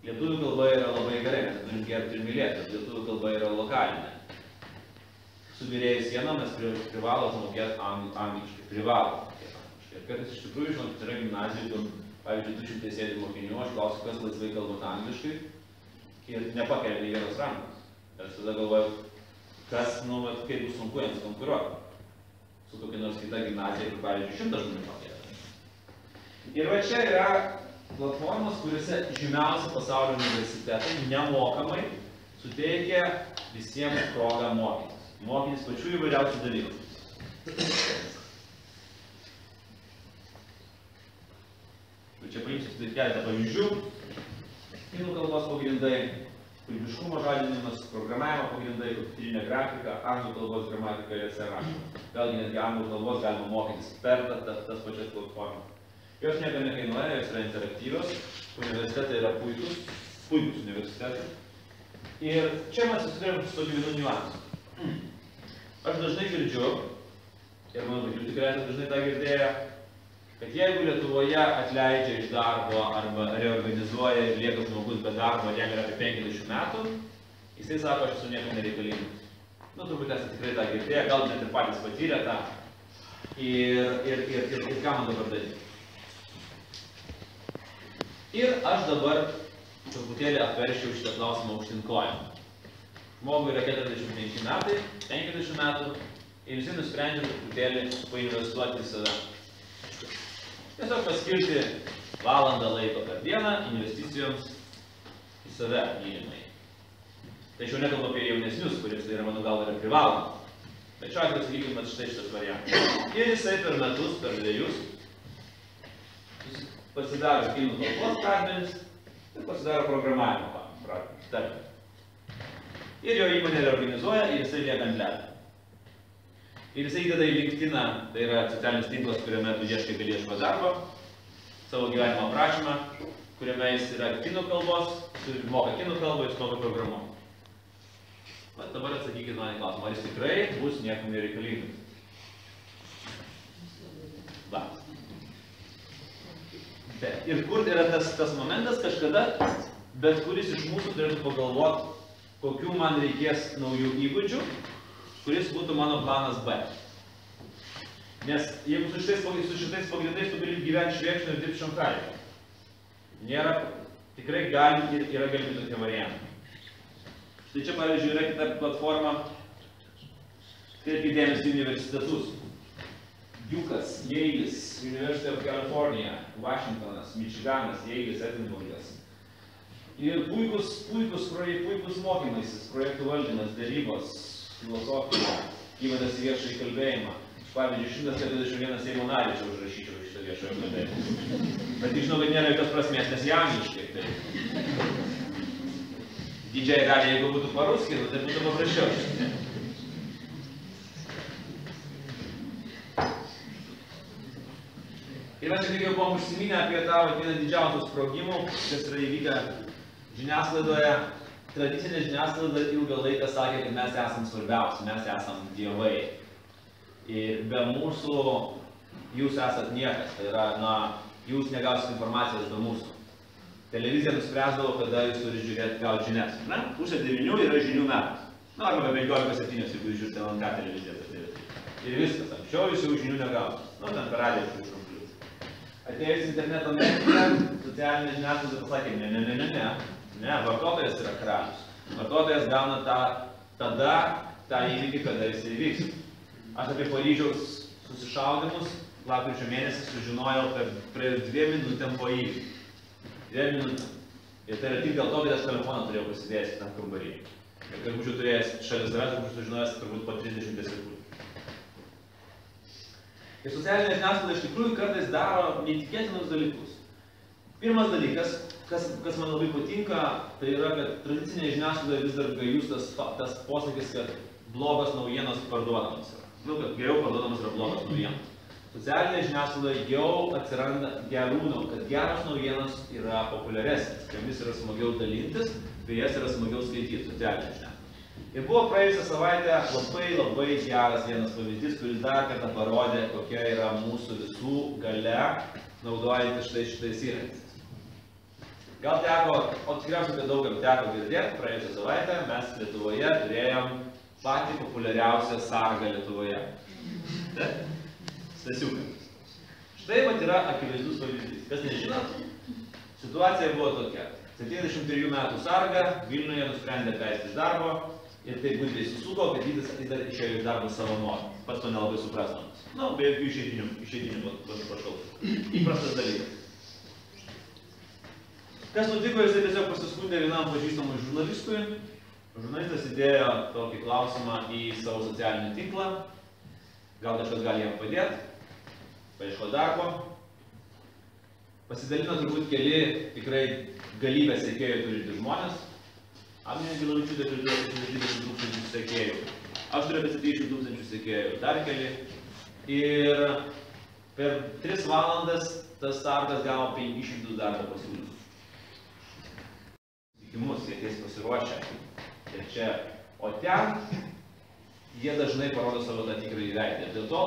S1: Lietuvių kalba yra labai gerai, mes turim gerbti ir mylėti, bet lietuvių kalba yra lokalinė. Subirėjus sieną mes privalom mokėti angliškai, privalom mokėti angliškai. Ir kartais iš tikrųjų, žinot, yra gimnazijų, kur, pavyzdžiui, 200 sėdi mokinių, aš klausiu, kas laisvai kalbate angliškai ir nepakelia nei vienos rankos. Ir tada galvoju, kas, kaip bus sunku jiems konkuruoti su kokia nors kita gimnazija, kur, pavyzdžiui, 100 žmonių pakėlė. Ir va čia yra platformos, kuriuose žymiausi pasaulio universitetai nemokamai suteikia visiems progą mokytis. Mokytis pačių įvairiausių dalykų. Čia paimsiu keletą pavyzdžių. Kinų kalbos pagrindai, kūrybiškumo žadinimas, programavimo pagrindai, kompiuterinė grafika, anglų kalbos gramatika ir esė rašymas. Vėlgi netgi anglų kalbos galima mokytis per tas pačias platformas. Jos nieko nekainuoja, jos yra interaktyvios, universitetai yra puikus universitetai. Ir čia mes susidurėm su tokiu vienu niuansu. Aš dažnai girdžiu, ir manau, kad jūs tikrai esate dažnai tą girdėję, kad jeigu Lietuvoje atleidžia iš darbo arba reorganizuoja ir lieka žmogus be darbo, jam yra apie 50 metų, jisai sako, aš esu niekam nereikalingas. Nu, turbūt esate tikrai tą girdėję, gal net ir patys patyrę tą. Ir ką man dabar daryti? Ir aš dabar truputėlį apverščiau šitą klausimą aukštyn kojom. Žmogui yra 45 metai, 50 metų ir visi nusprendžia truputėlį painvestuoti į save. Tiesiog paskirti valandą laiko per dieną investicijoms į save mylimai. Tai aš jau nekalbu apie jaunesnius, kuriems tai yra, mano galva, yra privaloma. Bet šiuo atveju sakykime štai šitas variantas. Ir jisai per metus, per 2 pasidaro kinų kalbos pradmenis ir pasidaro programavimo pradmenis. Ir jo įmonė reorganizuoja ir jisai lieka ant ledo. Ir jisai įdeda į LinkedIną, tai yra socialinis tinklas, kuriame tu ieškai gali ieškoti darbo, savo gyvenimo aprašymą, kuriame jis yra kinų kalbos, moka kinų kalbą, jis moka programuoti. Bet dabar atsakykit man į klausimą, ar jis tikrai bus niekam nereikalingas? Va. Ir kur yra tas momentas, kažkada bet kuris iš mūsų turėtų pagalvoti, kokių man reikės naujų įgūdžių, kuris būtų mano planas B. Nes jeigu su šitais pagrindais tu gali gyventi Švėkšnų ir dirbti Šanchajuje. Nėra, tikrai yra galimi tokie variantai. Štai čia, pavyzdžiui, yra kita platforma, kreipkite dėmesį į universitetus. Dukas, Yale'is, University of California, Washingtonas, Michiganas, Yale'is, Edinburgas. Ir puikus mokymaisis, projektų valdymas, derybos, filosofija, įvadas į viešąjį kalbėjimą. Pavyzdžiui, 141 Seimo narį čia užrašyčiau šitą viešojo kalbėjimą. Bet žinau, kad nėra jokios prasmės, nes jie angliškai. Tai didžiai gali, jeigu būtų paruskiai, tai būtų paprasčiau. Ir mes šiek tiek jau buvom užsiminę apie tą vieną didžiausių sprogimų, kas yra įvykę žiniasklaidoje. Tradicinė žiniasklaida ilgą laiką sakė, kad mes esam svarbiausi, mes esam dievai. Ir be mūsų jūs esat niekas, tai yra, jūs negausit informacijos be mūsų. Televizija nuspręsdavo, kada jūs turi žiūrėti, gauti žinias. Pusė 9 yra žinių metas. Arba 15:07, jeigu jūs žiūrite LNK televiziją. Ir viskas, anksčiau jūs jau žinių negausit. Ten per radiją išrumplius. Atėjus interneto mediją, socialinė žiniasklaida pasakė, ne, vartotojas yra karalius. Vartotojas gauna tada tą įvykį, kada jis įvyks. Aš apie Paryžiaus susišaudymus lapkričio mėnesį sužinojau praėjus 2 minutėm po įvykį. 2 minutėm. Ir tai yra tik dėl to, kad aš telefoną turėjau pasidėjęs tam kambarį. Ir kad būčiau turėjęs šalia savęs, būčiau sužinojęs turbūt po 30 sekundžių. Ir socialinė žiniasklaida iš tikrųjų kartais daro neįtikėtinus dalykus. Pirmas dalykas, kas man labai patinka, tai yra, kad tradicinėje žiniasklaidoje vis dar gajus tas posakis, kad blogos naujienos parduodamas yra. Kad geriau parduodamas yra blogos naujienos. Socialinėje žiniasklaidoje jau atsiranda kad geros naujienos yra populiaresnės, jomis yra smagiau dalintis, bei jas yra smagiau skaityti socialinėje žiniasklaidoje. Ir buvo praėjusią savaitę labai geras vienas pavyzdys, kuris dar kartą parodė, kokia yra mūsų visų galia naudojantys štai šitais įrankiais. Gal teko, o tikriausiai, kad daugam teko girdėti, praėjusią savaitę mes Lietuvoje turėjom patį populiariausią sargą Lietuvoje. Stasiuką. Štai yra akivaizdus pavyzdys. Kas nežinot, situacija buvo tokia. 73 metų sarga Vilniuje nusprendė atleisti iš darbo ir taip gudriai susuko, kad jis dar išėjo iš darbo savo norą. Pats to nelabai suprasdamas. Be jokių išeitinių pašalpų. Įprastas dalykas. Kas nutiko, jisai tiesiog pasiskundė vienam pažįstamui žurnalistui. Žurnalistas įdėjo tokį klausimą į savo socialinį tinklą. Gal kažkas gali jam padėti. Paieško darbo. Pasidalino turbūt keli tikrai galybę sekėjų turintys žmonės. Agnė Gilavičiūtė turi 20 tūkstančių sekėjų. Aš turiu apie 700 tūkstančių sekėjų. Dar keli. Ir
S2: Per 3 valandas tas startas gavo 500 darbo pasiūlymus. Tikimus, jie ateis pasiruošę. Ir čia, o ten jie dažnai parodo savo tą tikrąjį veidą. Dėl to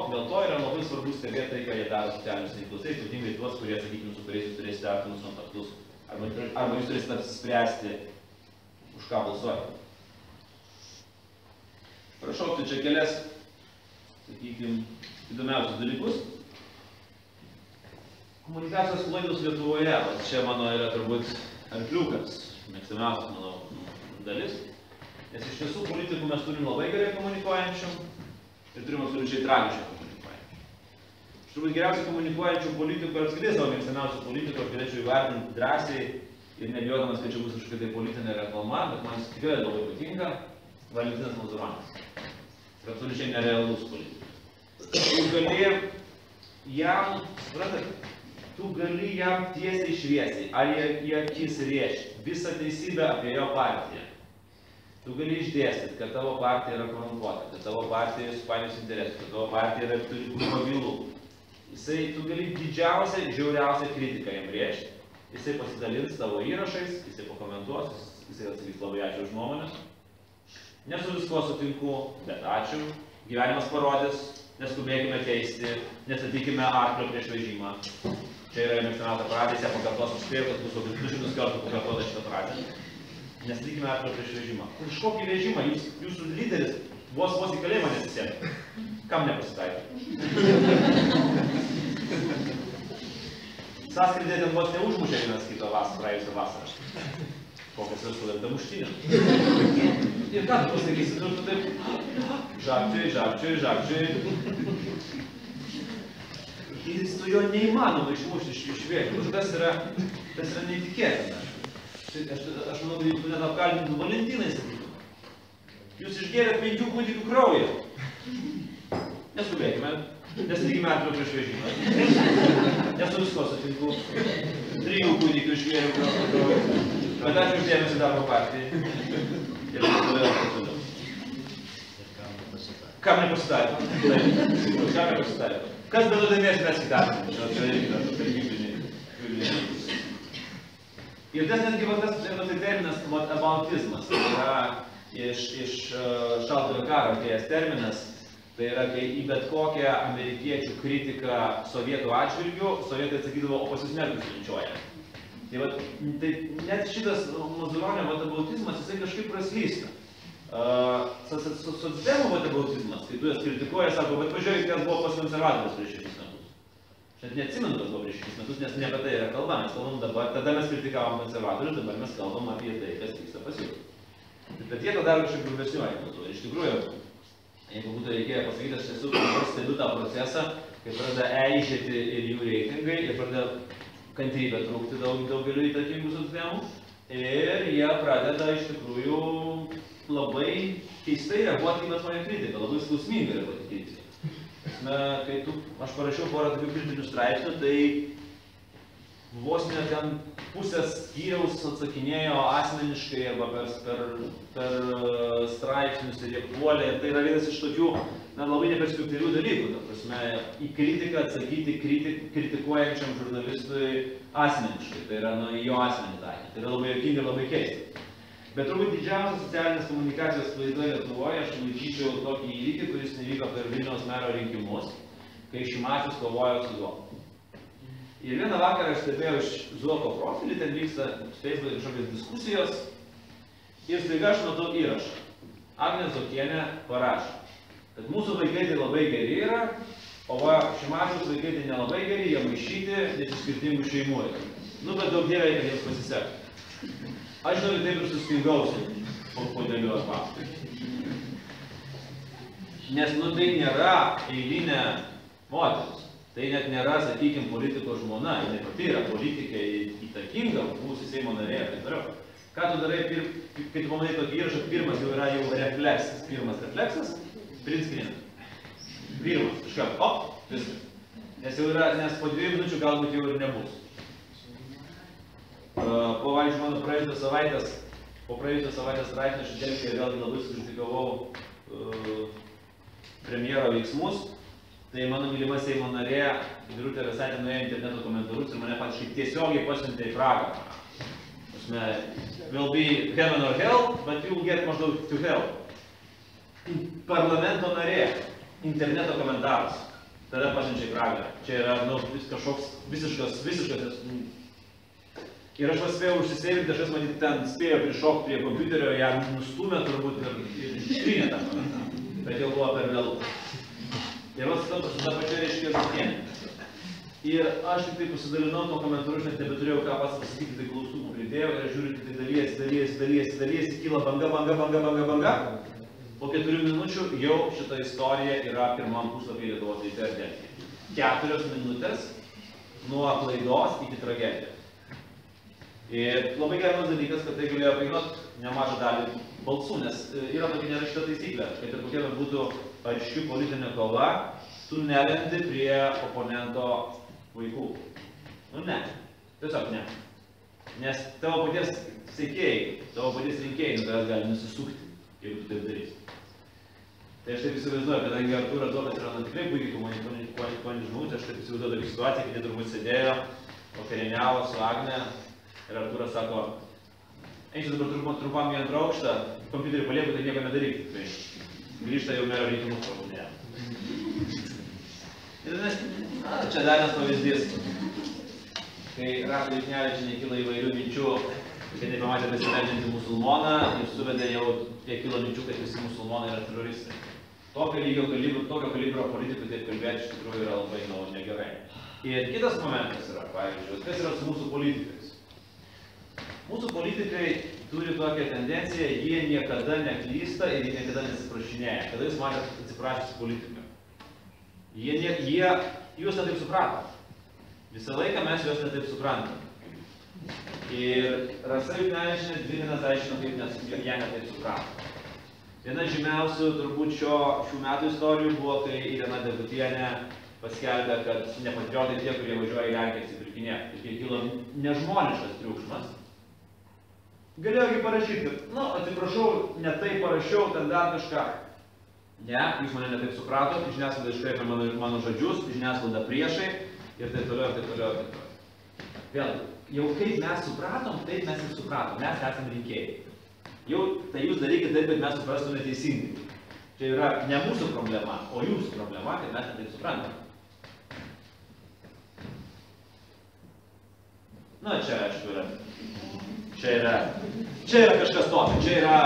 S2: yra labai svarbu stebėti tai, ką jie daro socialinius tinklus. Tai ypatingai tuos, kurie, sakykime, su kuriais jūs turėsite artimus kontaktus. Arba jūs turėsite apsispręsti, už ką balsuoti. Prašau, tai čia kelias, sakykime, įdomiausius dalykus. Komunikacijos klaidos Lietuvoje, čia mano yra turbūt arkliukas, mėgstamiausias mano dalis. Nes iš tiesų politikų mes turim labai gerai komunikuojančių ir turim absoliučiai tragiškai komunikuojančių. Iš turbūt geriausiai komunikuojančių politikų ir apskritai savo mėgstamiausių politikų aš galėčiau įvardinti drąsiai ir nebijodamas, kad čia bus kažkokia tai politinė reklama, bet man tikrai labai patinka Valentinas Mazuronis. Tai absoliučiai nerealus politikas. Tu gali jam, suprantate, tu gali jam tiesiai šviesiai, ar į akis rėžti visą teisybę apie jo partiją. Tu gali išdėstyti, kad tavo partija yra korumpuota, kad tavo partija supainios interesus, kad tavo partija yra turi krūvą bylų. Tu gali didžiausią, žiauriausią kritiką jam rėžti. Jisai pasidalins tavo įrašais, jisai pakomentuos, jisai atsakys labai ačiū už nuomonės. Nesu visko sutinku, bet ačiū. Gyvenimas parodys, neskubėkime keisti, nestatykime arklio prieš vežimą. Čia yra mėgstamiausia frazė, ją pakartosiu, spėjau, kad bus kokius 200 kartų pakartota šitą frazę. Nestatykime arklio prieš vežimą. Už kokį vežimą? Jūsų lyderis vos į kalėjimą nesisėmė. Kam nepasitaikė? Sąskridė ten vos neužmušė vienas kito praėjusią vasarą. Kokias ir sudėta muštinė. Ir ką tu pasakysi, tu taip žabčiui. Ir tu jo neįmanoma išmušti iš vėžių. Tas yra neįtikėtina. Aš manau, kad jūs net apkaltintų Valentinai, sakytum. Jūs išgėrėt 5 kūdikių kraują. Neskubėkime, nestatykime arklio prieš vežimą. Nesu visko sutinku. 3 kūdikių išgėrė kraują. Bet ačiū už dėmesį darbo partijai. Ir toliau. Kam nepasitaiko? Kam nepasitaiko? Kas be nuodėmės mes įtartume? Čia irgi yra tarnybiniai. Ir tas netgi tas terminas abautizmas. Tai yra iš šaltojo karo atėjęs terminas. Tai yra, kai į bet kokią amerikiečių kritiką sovietų atžvilgių, sovietai atsakydavo, o pas jūs mergus linčiuoja. Tai net šitas Mazuronio abautizmas, jisai kažkaip praslysta. Socdemų abautizmas, kai tu jas kritikuoja, sako, bet pažiūrėkit, kas buvo pas konservatorius prieš 6 metus. Aš net neatsimenu, kas buvo prieš 6 metus, nes ne apie tai yra kalba. Mes kalbam dabar, tada mes kritikavom konservatorius, dabar mes kalbam apie tai, kas vyksta pas jų. Bet jie to daro kažkaip grubesniuoju metu. Iš tikrųjų, jeigu būtų reikėję pasakyti, aš esu dabar stebiu tą procesą, kai pradeda eižėti ir jų reitingai, ir pradeda kantrybę trūkti daugeliu įtakingų socdemų, ir jie pradeda iš tikrųjų labai keistai reaguoti į bet kokią kritiką, labai skausmingai reaguoti į kritiką. Kai aš parašiau porą tokių kritinių straipsnių, tai vos ne ten pusės skyriaus atsakinėjo asmeniškai arba per straipsnius ir jie puolė. Ir tai yra vienas iš tokių labai neperspektyvių dalykų. Ta prasme, į kritiką atsakyti kritikuojančiam žurnalistui asmeniškai. Tai yra į jo asmenį taikyti. Tai yra labai juokinga ir labai keista. Bet turbūt didžiausia socialinės komunikacijos klaida Lietuvoje aš laikyčiau tokį įvykį, kuris nevyko per Vilniaus mero rinkimus, kai Šimašius kovojo su Zuoku. Ir vieną vakarą aš stebėjau iš Zuoko profilį, ten vyksta Facebook'e kažkokios diskusijos ir staiga aš matau įrašą. Agnė Zuokienė parašo, kad mūsų vaikai tai labai geri yra, o va Šimašiaus vaikai tai nelabai geri, jie maišyti, nes iš skirtingų šeimų yra. Nu, bet daug dievai, kad jiems pasisektų. Aš žinau, taip ir sustingausiu po dėlių atpastų. Nes, tai nėra eilinė moteris. Tai net nėra, sakykime, politiko žmona, jinai pati yra politikė įtakinga, buvusi Seimo narė ir taip toliau. Ką tu darai, kai tu pamanai tokį įrašą, pirmas jau yra refleksas. Pirmas refleksas, print screen. Pirmas, iškart, viskas. Nes po 2 minučių galbūt jau ir nebus. Po mano praėjusios savaitės straipsnio aš Delfyje vėlgi labai sukritikavau premjero veiksmus. Tai mano mylima Seimo narė, Birutė Vėsaitė, nuėjo interneto komentarus ir mane faktiškai tiesiogiai pasiuntė į Pragą. Will be heaven or hell, but you will get maždaug to hell. Parlamento narė, interneto komentaras, tada pasiunčia į Pragą. Čia yra kažkoks visiškas. Ir aš paspėjau užsisėvinti, aš matyti ten spėjo prišokti prie kompiuterio, ją nustumė turbūt ir ištrynė tą komentarą. Bet jau buvo per vėlų. Ir vas su tą pačią reiškia žmonėm. Ir aš tik tai pasidalinau to komentaru, aš net nebeturėjau ką pasakyti, tai klaustukų pridėjau ir aš žiūriu, tai dalyjasi, kyla banga. Po 4 minučių jau šita istorija yra pirmam puslapyje Lietuvos ryte ir Delfyje. 4 minutės nuo klaidos iki tragedijos. Ir labai geras dalykas, kad tai galėjo kainuoti nemažą dalį balsų, nes yra tokia nerašyta taisyklė, kad ir kokia būtų aiški politinė kova, tu nelendi prie oponento vaikų. Nu ne, tiesiog ne. Nes tavo paties sekėjai, tavo paties rinkėjai tavęs gali nusisukti, jeigu tu taip darysi. Tai aš taip įsivaizduoju, kadangi Artūras Zuokas yra tikrai puikiai komunikuojantis žmogus, aš taip įsivaizduoju tokią situaciją, kai jie turbūt sėdėjo, vakarieniavo su Agne ir Artūras sako, eisiu dabar trumpam į 2 aukštą, kompiuterį palieku, tai nieko nedaryk. Tai grįžta jau mero rinkimus prabūdėjo. Ir čia dar vienas pavyzdys. Kai Rašta Juknevičienė kyla įvairių minčių, kai tai pamatė besimeldžiantį musulmoną ir suvedė jau tiek kilo minčių, kad visi musulmonai yra teroristai. Tokio kalibro politikų taip kalbėti iš tikrųjų yra labai negerai. Ir kitas momentas yra, pavyzdžiui, kas yra su mūsų politikais. Mūsų politikai turi tokią tendenciją, jie niekada neklysta ir jie niekada nesiprašinėja. Kada jūs matėte atsiprašęs politiką? Jūs netaip suprato. Visą laiką mes juos netaip suprantam. Ir Rasa Juknevičienė 2 dienas aiškino, kaip ją netaip suprato. Viena žymiausių turbūt šių metų istorijų buvo, kai Irena Degutienė paskelbė, kad nepatriotai tie, kurie važiuoja į Lenkiją atsipirkinėti. Ir kai kilo nežmoniškas triukšmas, galėjo parašyti, atsiprašau, ne taip parašiau, ten dar kažką. Ne, jūs mane netaip supratot, žiniasklaida iškraipė mano žodžius, žiniasklaida priešai ir taip toliau. Vėl, jau kaip mes supratom, taip mes ir supratom, mes esame rinkėjai. Jau tai jūs darykite taip, kad mes suprastume teisingai. Čia yra ne mūsų problema, o jūsų problema, kad mes taip suprantam. Na, čia, aišku, yra. Čia yra kažkas tokio. Čia yra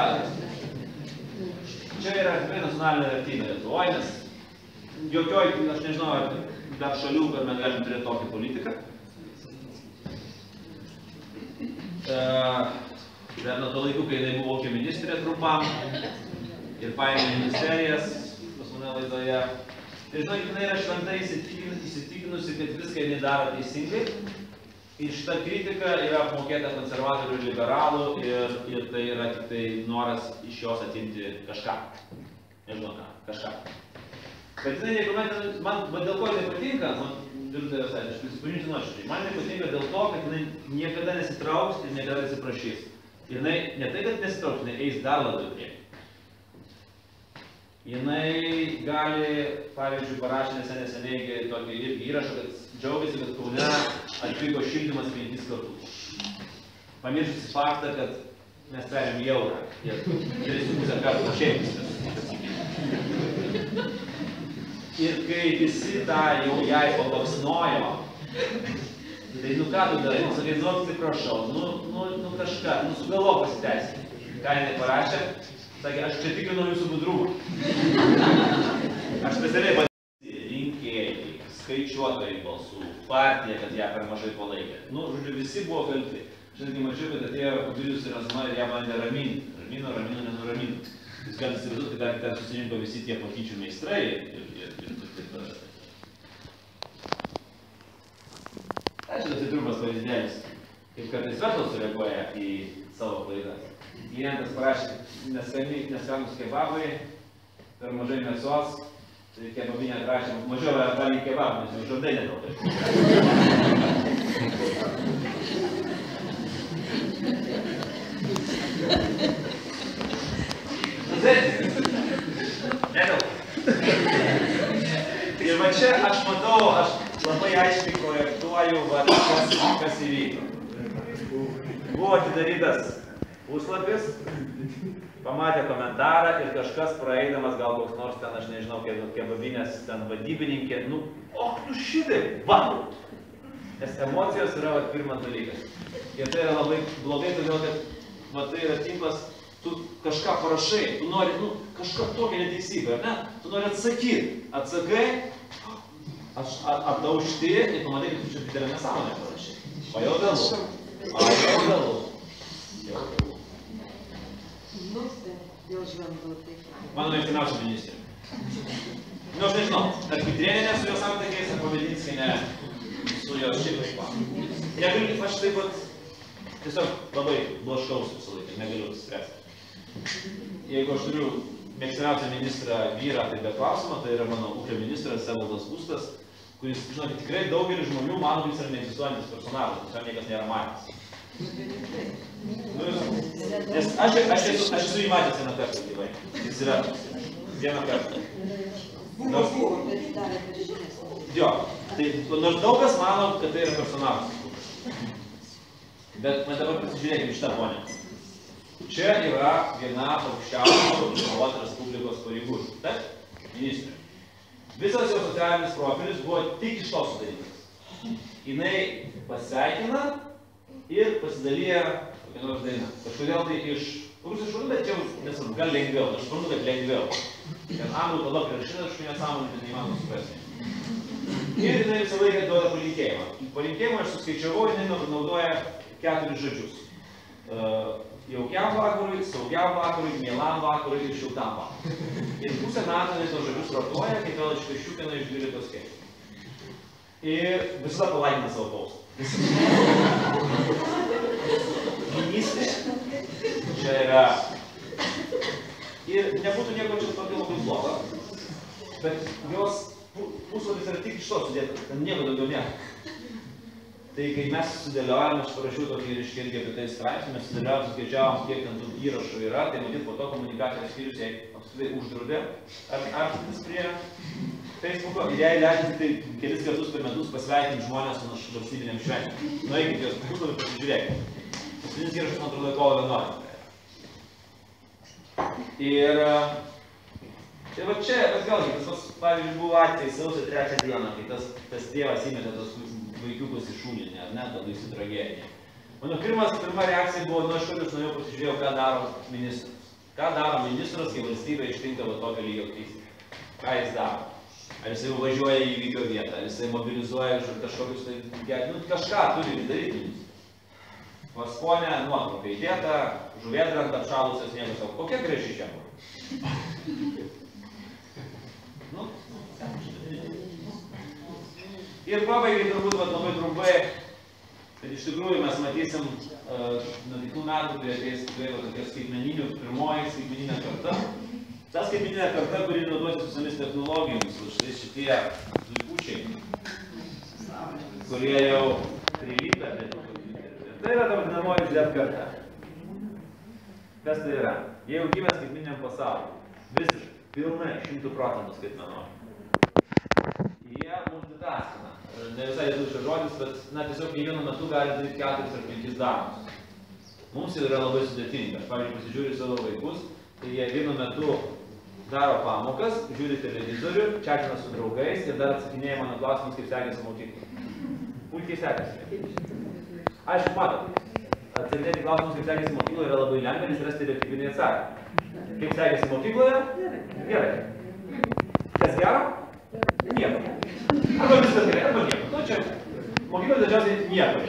S2: tikrai nacionalinė vertybė Lietuvoje, nes jokioj, aš nežinau, ar dar šalių, kad mes galim turėti tokią politiką. Dar nuo to laikų, kai jinai buvo ūkio ministrė trumpam ir paėmė ministerijas pas mane laidoje. Ir žinok, jinai yra šventai įsitikinusi, kad viską jinai daro teisingai. Ir šita kritika yra apmokėta konservatorių ir liberalų ir tai yra tik tai noras iš jos atimti kažką. Nežinau ką, kažką. Bet jinai niekuomet, man dėl ko jinai patinka, Birutė Vėsaitė, aš prisipažinsiu nuoširdžiai, man jinai patinka dėl to, kad jinai niekada nesitrauks ir niekada nesiprašys. Jinai ne tai, kad nesitrauks, jinai eis dar labiau į priekį. Jinai gali, pavyzdžiui, parašė neseniai tokį įrašą, kad džiaugiasi, kad Kaune atpigo šildymas 5 kartus. Pamiršusi faktą, kad mes perėm į eurą ir 3,5 kartų šeimis. Ir kai visi tą jau jai pabaksnojo, tai ką tu darai? Sakai, atsiprašau, kažką, sugalvok pasiteisinti. Ką jinai parašė? Sakė, aš čia tikrinu jūsų budrumą. Aš specialiai padėsiu rinkėjai, skaičiuotojai balsų, partija, kad ją per mažai palaikė. Žodžiu, visi buvo kalti. Aš netgi mačiau, kad atėjo Kubilius ir Razma ir ją man neraminti. Ramino, nenuraminti. Jūs galite įsivaizduoti, kad ten susirinko visi tie patyčių meistrai ir taip toliau. Tai šitas trumpas pavyzdėlis, kaip kartais verslas sureaguoja į savo klaidas. Klientas parašė neskanūs kebabai, per mažai mėsos, tai kebabinė atrašė, mažiau valgy kebabą, nes jau žodai nedaug. Nedaug. Ir va čia cituoju, kas įvyko. Buvo atidarytas puslapis, pamatė komentarą ir kažkas praeidamas, gal koks nors ten, aš nežinau, kebabinės ten vadybininkė, nu šitai, va! Nes emocijos yra pirmas dalykas. Ir tai yra labai blogai, todėl kad tai yra tinklas, tu kažką parašai, tu nori, kažką tokia neteisybė, ar ne? Tu nori atsakyti. Atsakai, ataušti ir pamatai, kad tu čia didelę nesąmonę parašai. O jau vėlu. Mano mėgstamiausia ministrė. Aš nežinau, ar Pitrėnienė su jos santykiais, ar Pavedinskinė su jos šiaip veikla. Negaliu, aš taip pat tiesiog labai blaškaus visą laiką, negaliu spręsti. Jeigu aš turiu mėgstamiausią ministrą vyrą, tai be klausimo, tai yra mano ūkio ministras Evaldas Gustas, kuris, žinokit, tikrai daugelis žmonių mano, kuris yra neegzistuojantis personažas, tiesiog niekas nėra matęs. Nes aš esu jį matęs vieną kartą gyvai. Jis yra vieną kartą. Nors daug kas mano, kad tai yra personažas. Bet dabar pasižiūrėkime šitą ponę. Čia yra viena aukščiausių Lietuvos Respublikos pareigūnų. Taip? Ministrė. Visas jo socialinis profilis buvo tik iš to sudarytas. Jinai pasveikina ir pasidalyja kokią nors dainą. Kažkodėl tai iš rusijos šalių, bet čia nesvarbu, gal lengviau. Aš suprantu, kad lengviau. Ten anglų kalba prirašyta, aš nesąmonė, bet neįmanoma suprasti. Ir jinai visą laiką duoda palinkėjimą. Palinkėjimą aš suskaičiavau, jinai naudoja 4 žodžius. Jaukiam vakarui, saugiam vakarui, mielam vakarui ir šiltam vakarui. Ir pusę metų jinai tos žodžius rotuoja, kai vėl iškašiukina iš 12 skaičių. Ir visada palaikina savo paustą. Ministrė. Čia yra. Ir nebūtų nieko čia tokio labai blogo, bet jos puslapis yra tik iš to sudėta, ten nieko daugiau nėra. Tai kai mes sudėliojame, aš parašiau tokį irgi apie tai straipsnį, mes sudėliojame, suskaičiavom, kiek ten tų įrašų yra, tai matyt po to komunikacijos skyrius jai apskritai uždraudė artintis prie Facebooko ir jai leidžia tai kelis kartus per metus pasveikinti žmonės su valstybinėm šventėm. Nueikit jos puslapį, pasižiūrėkit. Paskutinis įrašas, man atrodo, kovo 11. Ir tai va čia, bet vėlgi, tas pavyzdžiui buvo atvejai sausio 3 dieną, kai tas tėvas įmetė tos vaikiukus į šulinį, ar ne, tada įsitragėdė. Mano pirma reakcija buvo, aš kartais nuėjau pasižiūrėjau, ką daro ministras. Ką daro ministras, kai valstybė ištinka va tokio lygio krizę. Ką jis daro? Ar jisai važiuoja į įvykio vietą, ar jisai mobilizuoja kažkokius tai, kažką turi daryti ministras. Pas ponę nuotrauką įdėta, žuvėdrant apšalusios sniego savo. Kokia graži čia buvo? Ir pabaigai turbūt labai trumpai, kad iš tikrųjų mes matysim nuo kitų metų, kai ateis tokia pirmoji skaitmeninė karta. Ta skaitmeninė karta, kuri naudosis visomis technologijomis, štai šitie zuikučiai, kurie jau prilipę prie tų kompiuterių. Tai yra ta vadinamoji Z karta. Kas tai yra? Jie jau gimė skaitmeniniam pasauliu. Visiškai, pilnai, 100% skaitmenoj. Jie multitaskina. Ne visai lietuviškas žodis, bet tiesiog kiekvienu metu gali daryti 4 ar 5 darbus. Mums jau yra labai sudėtinga. Aš, pavyzdžiui, pasižiūriu savo vaikus, tai jie vienu metu daro pamokas, žiūri televizorių, čatina su draugais ir dar atsakinėja mano klausimus, kaip sekėsi mokyklą. Puikiai sekėsi. Aišku, matot, atsakinėti klausimus, kaip sekėsi mokykloje yra labai lengva, nes yra stereotipiniai atsakymai. Kaip sekėsi mokykloje? Gerai. Kas gero? Nieko. Arba viskas gerai, arba nieko. Nu, čia mokykloje dažniausiai nieko.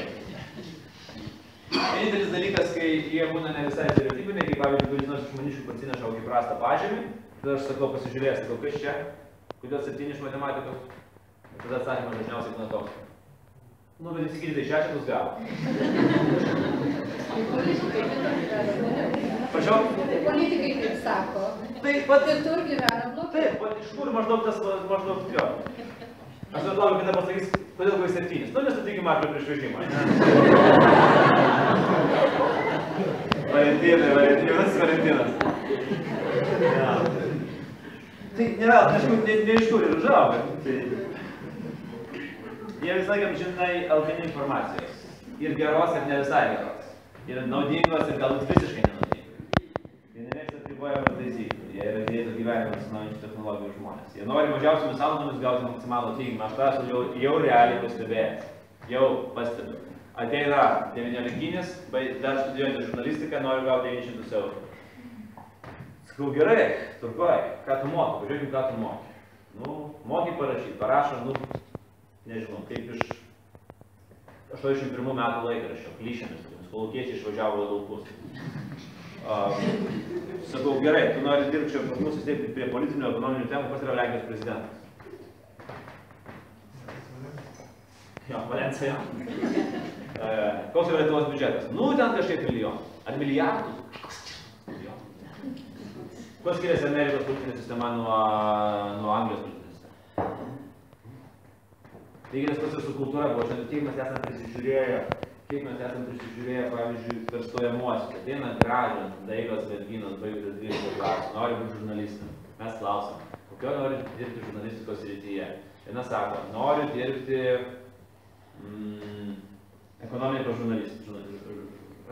S2: Vienintelis dalykas, kai jie būna ne visai stereotipiniai, kai pavyzdžiui, kuris nors iš maniškių parsineša kokį prastą pažymį, tada aš sakau, pasižiūrėjęs, sakau, kas čia, kodėl 7 iš matematikos, tada atsakymas dažniausiai būna toks. Nu, bet įsigirdai 6 gavo. Prašau?
S3: Politikai taip sako.
S2: Taip,
S3: kitur gyvena blogai.
S2: Taip, iš kur maždaug tas maždaug jo. Aš net laukiu, kada pasakys, kodėl gavai 7. Nu, nesutikime arklio prieš vežimą. Valentinas. Tai ne iš kur ir užauga. Jie visą laiką žinai alkani informacijos. Ir geros, ir ne visai geros. Ir naudingos, ir galbūt visiškai nenaudingos. Jie nemėgsta apribojamų taisyklių. Jie yra dėto gyvenimo atsinaujinčių technologijų žmonės. Jie nori mažiausiomis sąnaudomis gauti maksimalų atlyginimą. Aš tą esu jau realiai pastebėjęs. Jau pastebiu. Ateina 19-ginis, dar studijuojantį žurnalistiką, noriu gauti 900 eurų. Sakau, gerai, turkoj, ką tu moki, pažiūrėkim, ką tu moki. Nu, moki parašyti, parašo, nu, nežinau, kaip iš 81 metų laikraščio, klišėmis, kolūkiečiai išvažiavo į laukus. Sakau, gerai, tu nori dirbti čia pas mus įsteigti prie politinių ekonominių temų, kas yra Lenkijos prezidentas? Jo, Valencija. Koks yra Lietuvos biudžetas? Nu, ten kažkiek milijonų. Ar milijardų? Milijonų. Kuo skiriasi Amerikos politinė sistema nuo Anglijos politinės sistema? Lygiai tas pats ir su kultūra buvo, kiek mes esame prisižiūrėję, pavyzdžiui, per stojamuosius. Ateina gražios, dailios merginos, baigusios 12 klasės, nori būti žurnalistam. Mes klausom, kokio nori dirbti žurnalistikos srityje. Viena sako, noriu dirbti ekonomikos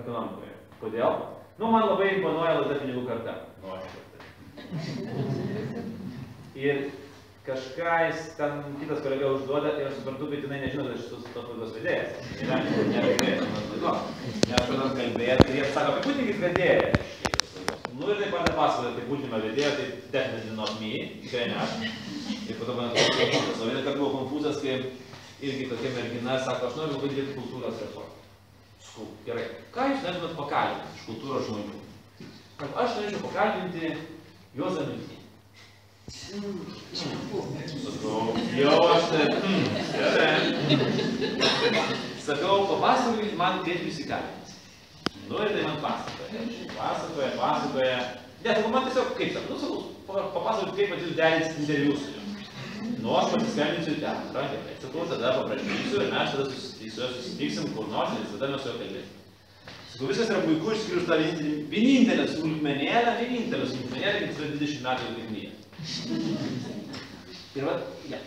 S2: ekonomikoje. Kodėl? Nu, man labai imponuoja laida pinigų karta. Ir kažką jis ten kitas kolega užduoda ir aš suprantu, kad jinai nežino, kad aš esu tos laidos vedėjas. Nes pradam kalbėti ir jie sako, apibūdinkit vedėją. Nu ir taip pat nepasakoja, tai būdime vedėją, tai definitely not me, tikrai ne aš. Ir po to man atrodo konfūzas. O vieną kartą buvo konfūzas, kai irgi tokia mergina sako, aš noriu labai dirbti kultūros reformą. Sakau, gerai, ką jūs norėtumėt pakalbinti iš kultūros žmonių? Aš norėčiau pakalbinti Juozą Miltinį. Sakau, jau aš taip, gerai. Sakau, papasakokit man, kaip jūs įkalbinti. Nu ir tai man pasakoja. Ne, sakau, man tiesiog kaip sakau, nu sakau, papasakokit, kaip jūs derinsit interviu su jums. Nu, aš pasiskambinsiu ten, gerai. Sakau, tada paprašysiu ir mes tada susitiksim kur nors ir tada mes su juo kalbėsim. Sakau, viskas yra puiku, išskyrus tą vienintelę smulkmenėlę, kai jis yra 20 metų jau kaip myja. Ir va, ja.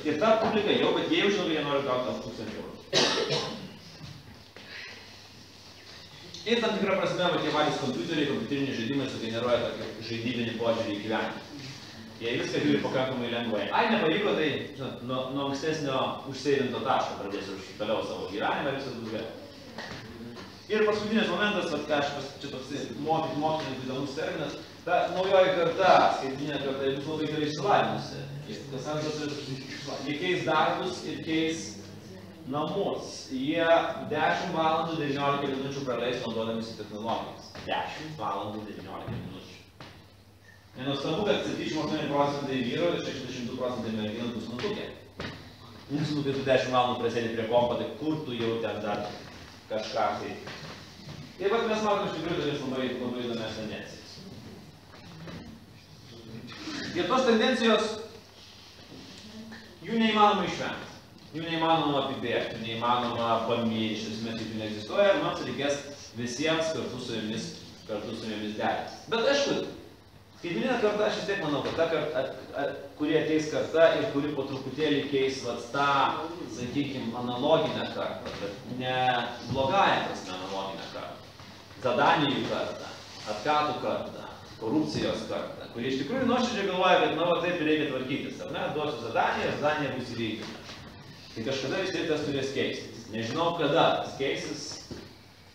S2: Ir ta publika jau, bet jie jau žinau, kad jie nori gauti 1000 eurų. Ir tam tikrą prasme, va, tie patys kompiuteriniai žaidimai sugeneruoja tokį žaidybinį požiūrį į gyvenimą. Jie viską žiūri pakankamai lengvai. Ai, nepavyko, tai, žinot, nuo ankstesnio užseivinto taško pradėsiu toliau savo gyvenimą ir viskas bus gerai. Ir paskutinis momentas, vat, ką aš čia toks mokslininkų įdomus terminas, ta naujoji karta, skaitinė karta, bus labai gerai išsilavinusi. Kas antras, jie keis darbus ir keis namus. Jie 10 valandų 19 minučių praleis naudodamisi technologijas. 10 valandų 19 minučių. Nenuostabu, kad 78% vyrų ir 62% merginų bus nutukė. Nes nu, kai tu 10 valandų prasėdi prie kompo, tai kur tu jau ten dar kažką tai. Ir vat mes matom iš tikrųjų dalis labai įdomias tendencijas. Ir tos tendencijos, jų neįmanoma išvengti. Jų neįmanoma apibrėžti, neįmanoma paminėti, iš esmės jų neegzistuoja ir mums reikės visiems kartu su jomis derintis. Bet aišku, skaitmeninė karta, aš vis tiek manau, kad ta karta, kuri ateis karta ir kuri po truputėlį keis vat tą, sakykime, analoginę kartą, bet ne blogąją prasme analoginę kartą. Zadanijų kartą, atkatų kartą, korupcijos kartą, kurie iš tikrųjų nuoširdžiai galvoja, kad nu, taip ir reikia tvarkytis, ar ne? Duosiu zadanija bus įvykdyta. Tai kažkada vis tiek tas turės keistis. Nežinau kada tas keisis,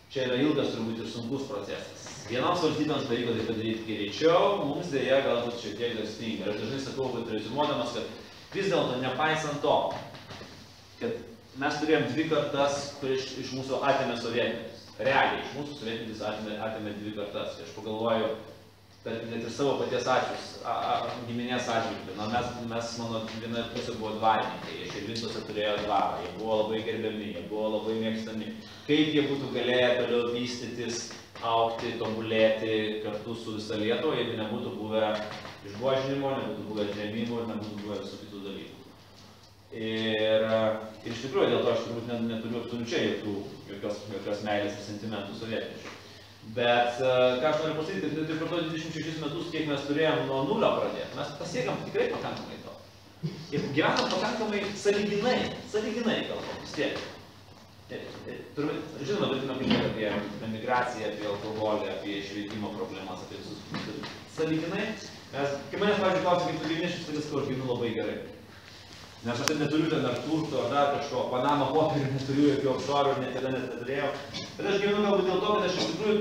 S2: čia yra ilgas turbūt ir sunkus procesas. Vienoms valstybėms pavyko tai padaryti greičiau, mums dėja galbūt šiek tiek dar stinga. Ir aš dažnai sakau, kad reziumuodamas, kad vis dėlto nepaisant to, kad mes turėjom 2 kartas, kuris iš mūsų atėmė sovietmetis. Realiai iš mūsų sovietmetis atėmė 2 kartas. Aš pagalvoju, tarkim, net ir savo paties giminės atžvilgiu. Mes, mano viena pusė buvo dvarininkai, jie Širvintose turėjo dvarą, jie buvo labai gerbiami, jie buvo labai mėgstami. Kaip jie būtų galėję toliau vystytis, augti, tobulėti kartu su visa Lietuva, jeigu nebūtų buvę išbuožinimo, nebūtų buvę trėmimų ir nebūtų buvę visų kitų dalykų. Ir iš tikrųjų dėl to aš turbūt neturiu absoliučiai jokios meilės ir sentimentų sovietmečių. Bet ką aš noriu pasakyti, tai per to 26 metus, kiek mes turėjom nuo nulio pradėti, mes pasiekam tikrai pakankamai to. Ir gyvenam pakankamai sąlyginai kalbam, vis tiek. Žinoma, turime kalbėti apie emigraciją, apie alkoholį, apie švietimo problemas, apie visus. Sąlyginai, kai manęs, pavyzdžiui, klausia, kaip tu gyveni, aš viską aš gyvenu labai gerai. Nes aš neturiu ten ar turto, ar dar kažko, Panama popierių neturiu, jokių offshore, niekada neturėjau. Bet aš gyvenu galbūt dėl to, kad aš iš tikrųjų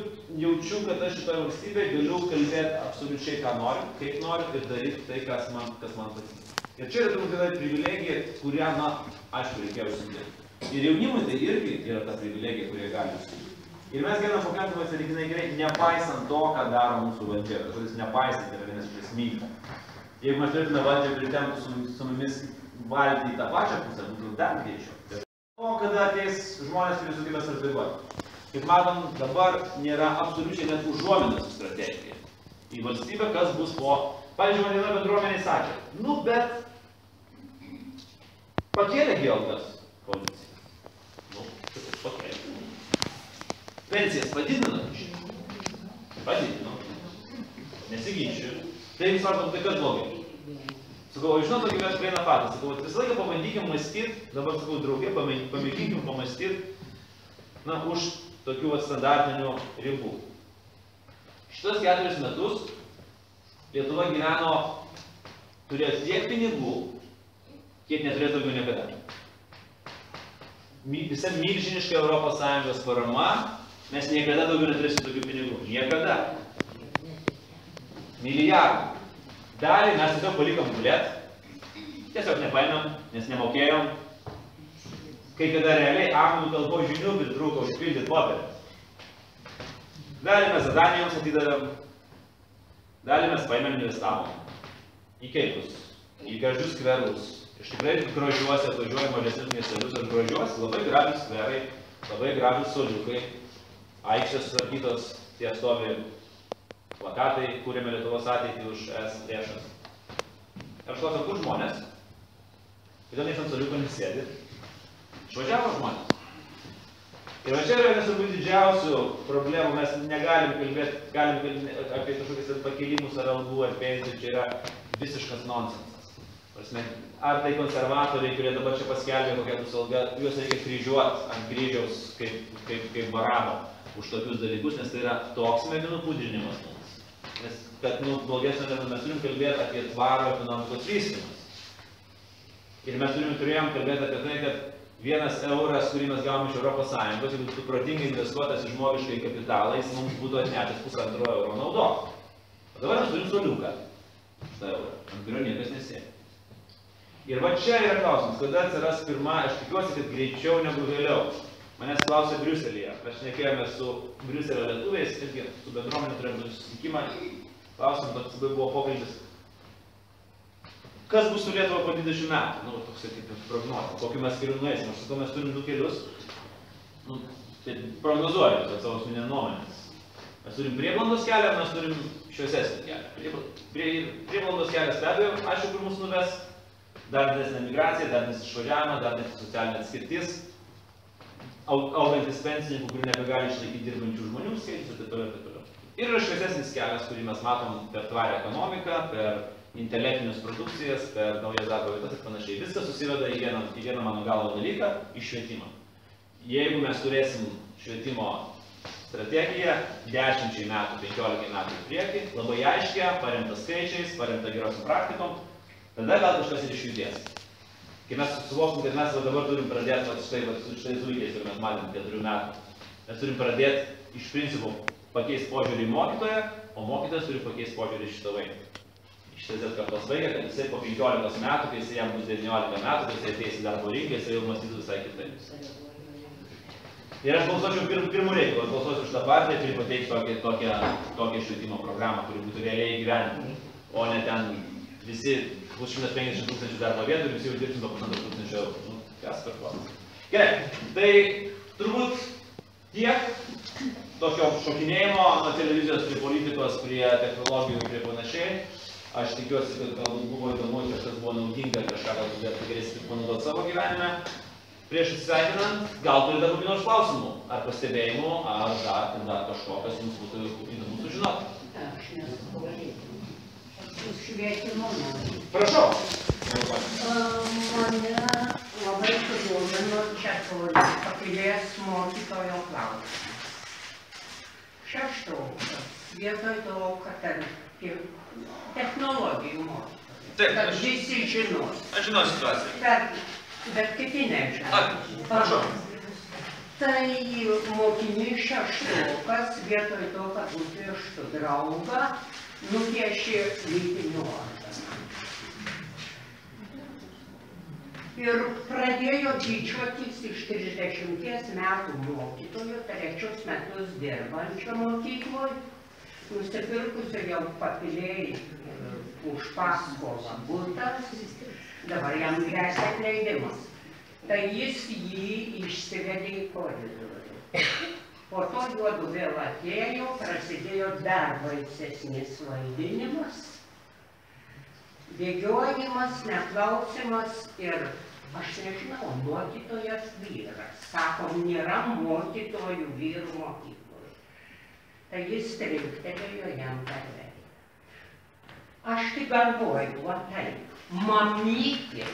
S2: jaučiu, kad aš šitoje valstybėje galiu kalbėti absoliučiai ką noriu, kaip noriu ir daryti tai, kas man patinka. Ir čia yra turbūt privilegija, kurią, na, aišku, reikėjo užsimdėti. Ir jaunimui tai irgi yra ta privilegija, kurie gali užsimdėti. Ir mes gyvenam pakankamai sąlyginai gerai, nepaisant to, ką daro mūsų valdžia. Žodis nepaisant yra vienas iš esminių. Jeigu mes turėtume valdžią pritemptų su mumis valyti į tą pačią pusę, būtų dar greičiau. O kada ateis žmonės, kurie sugebės strateguoti. Kaip matom, dabar nėra absoliučiai net užuominos strategija. Į valstybę, kas bus po... Pavyzdžiui, man viena bendruomenė sakė, nu bet pakėlė Gelgas poziciją. Nu, pakėlė. Pensijas padidino. Padidino. Nesiginčiu. Tai jums vartom, tai kas blogai? Sakau, žinot, tokį mes prieina faktą. Sakau, visą laiką pabandykim mąstyti, dabar sakau, draugė, pamėginkim pamąstyti, na, už tokių standartinių ribų. Šitos 4 metus Lietuva gyveno, turėjo tiek pinigų, kiek neturėjo daugiau niekada. Visa milžiniška ES parama, mes niekada daugiau neturėsim tokių pinigų. Niekada. Milijardų. Dalį mes tiesiog palikom gulėt, tiesiog nepaėmėm, nes nemokėjom. Kai kada realiai anglų kalbos žinių pritrūko užpildyti popierį. Dalį mes zadanijoms atidavėm. Dalį mes paėmėm investavom į keipus, į gražius skverus. Iš tikrai grožiuosi, atvažiuoju mažesnius miestelius ir grožiuosi, labai gražus skverai, labai gražus suoliukai, aikštės susarkytos, tie stovi plakatai, kūrėme Lietuvos ateitį už ES lėšas. Ir aš klausiu, kur žmonės? Kodėl nieks ant suoliuko nesėdi? Išvažiavo žmonės. Ir va čia yra vienas turbūt didžiausių problemų, mes negalim kalbėti, apie kažkokius pakėlimus ar algų ar pensijų, čia yra visiškas nonsensas. Ar tai konservatoriai, kurie dabar čia paskelbė kokią bus alga, juos reikia kryžiuoti ant kryžiaus kaip barabo už tokius dalykus, nes tai yra toks smegenų pudrinimas mums. Nes, kad blogesnio negu mes turim kalbėti apie tvarų ekonomikos vystymus. Ir mes turėjom kalbėti apie tai, kad 1 euras, kurį mes gavom iš ES, jeigu būtų protingai investuotas į žmogiškai kapitalą, jis mums būtų atnešęs 1,5 euro naudos. O dabar mes turim suoliuką, 1 eurą, ant kurio niekas nesėdi. Ir va čia yra klausimas, kada atsiras pirma, aš tikiuosi, kad greičiau negu vėliau. Manęs klausė Briuselyje, mes šnekėjome su Briuselio lietuviais, irgi su bendruomenė turėjome susitikimą, klausim, toks buvo pokalbis. Kas bus su Lietuva po 20 metų? Nu, toksai kaip prognozė. Kokiu mes keliu nueisim? Aš sakau, mes turim 2 kelius. Nu, tai prognozuoju, bet savo asmeninę nuomonę. Mes turim prieblandos kelią, mes turim šviesesnį kelią. Prieblandos kelias be abejo, aišku, kur mus nuves. Dar didesnė migracija, dar didesnis išvažiavimas, dar didesnė socialinė atskirtis. Augantis pensininkų, kurių nebegali išlaikyti dirbančių žmonių skaičius ir taip toliau, taip toliau. Ir yra šviesesnis kelias, kurį mes matom per tvarią ekonomiką, per intelektinius produkcijas, per naujas darbo vietas ir panašiai. Viskas susiveda į vieną mano galvo dalyką - į švietimą. Jeigu mes turėsim švietimo strategiją 10 metų, 15 metų į priekį, labai aiškia, paremta skaičiais, paremta gerosiom praktikom, tada gal kažkas ir išjudės. Kai mes suvoksim, kad mes dabar turim pradėti štai zuikiais, kur mes matėm 4 metų, mes turim pradėti iš principo pakeisti požiūrį į mokytoją, o mokytojas turi pakeisti požiūrį į šitą vaiką. Šitas Z kartos vaiką, kad jisai po 15 metų, kai jisai jam bus 19 metų, kai jisai ateis į darbo rinką, jisai jau mąstytų visai kitaip. Ir aš balsuočiau pirmų reikalų, aš balsuosiu už tą partiją, turiu pateikti tokią švietimo programą, kuri būtų realiai įgyvendinama, o ne ten visi bus 150 000 darbo vietų ir visi jau dirbsim po 1,5 tūkstančio eurų. Nu, kas per ko. Gerai, tai turbūt tiek tokio šokinėjimo nuo televizijos prie politikos, prie technologijų, prie panašiai. Aš tikiuosi, kad galbūt buvo įdomu, kažkas buvo naudinga, kažką galbūt galėsite panaudoti savo gyvenime. Prieš atsisveikinant, gal turite kokių nors klausimų, ar pastebėjimų, ar dar kažko, kas jums būtų įdomu sužinoti.
S4: Aš nesu pavadinti. Su švietimu.
S2: Prašau.
S4: Mane labai sudomino čia papilės mokytojo klausimas. Šeštokas, vietoj to, kad technologijų mokytojas, kad visi žinos.
S1: Aš žinau situaciją.
S4: Bet kiti nežino.
S1: Prašau.
S4: Tai mokinys šeštokas, vietoj to, kad nupieštų draugą, nupiešė lytinį organą. Ir pradėjo tyčiotis iš 30 metų mokytojo, 3 metus dirbančio mokykloje, nusipirkusio jau papilėjai už paskolą butą, dabar jam gresia atleidimas. Tai jis jį išsivedė į koridorių. Po to juodu vėl atėjo, prasidėjo dar baisesnis vaidinimas, bėgiojimas, neklausimas ir, aš nežinau, mokytojas vyras. Sakom, nėra mokytojų vyrų mokykloje. Tai jis trinktelėjo jam per veidą. Aš tik galvoju, o taip, mamytė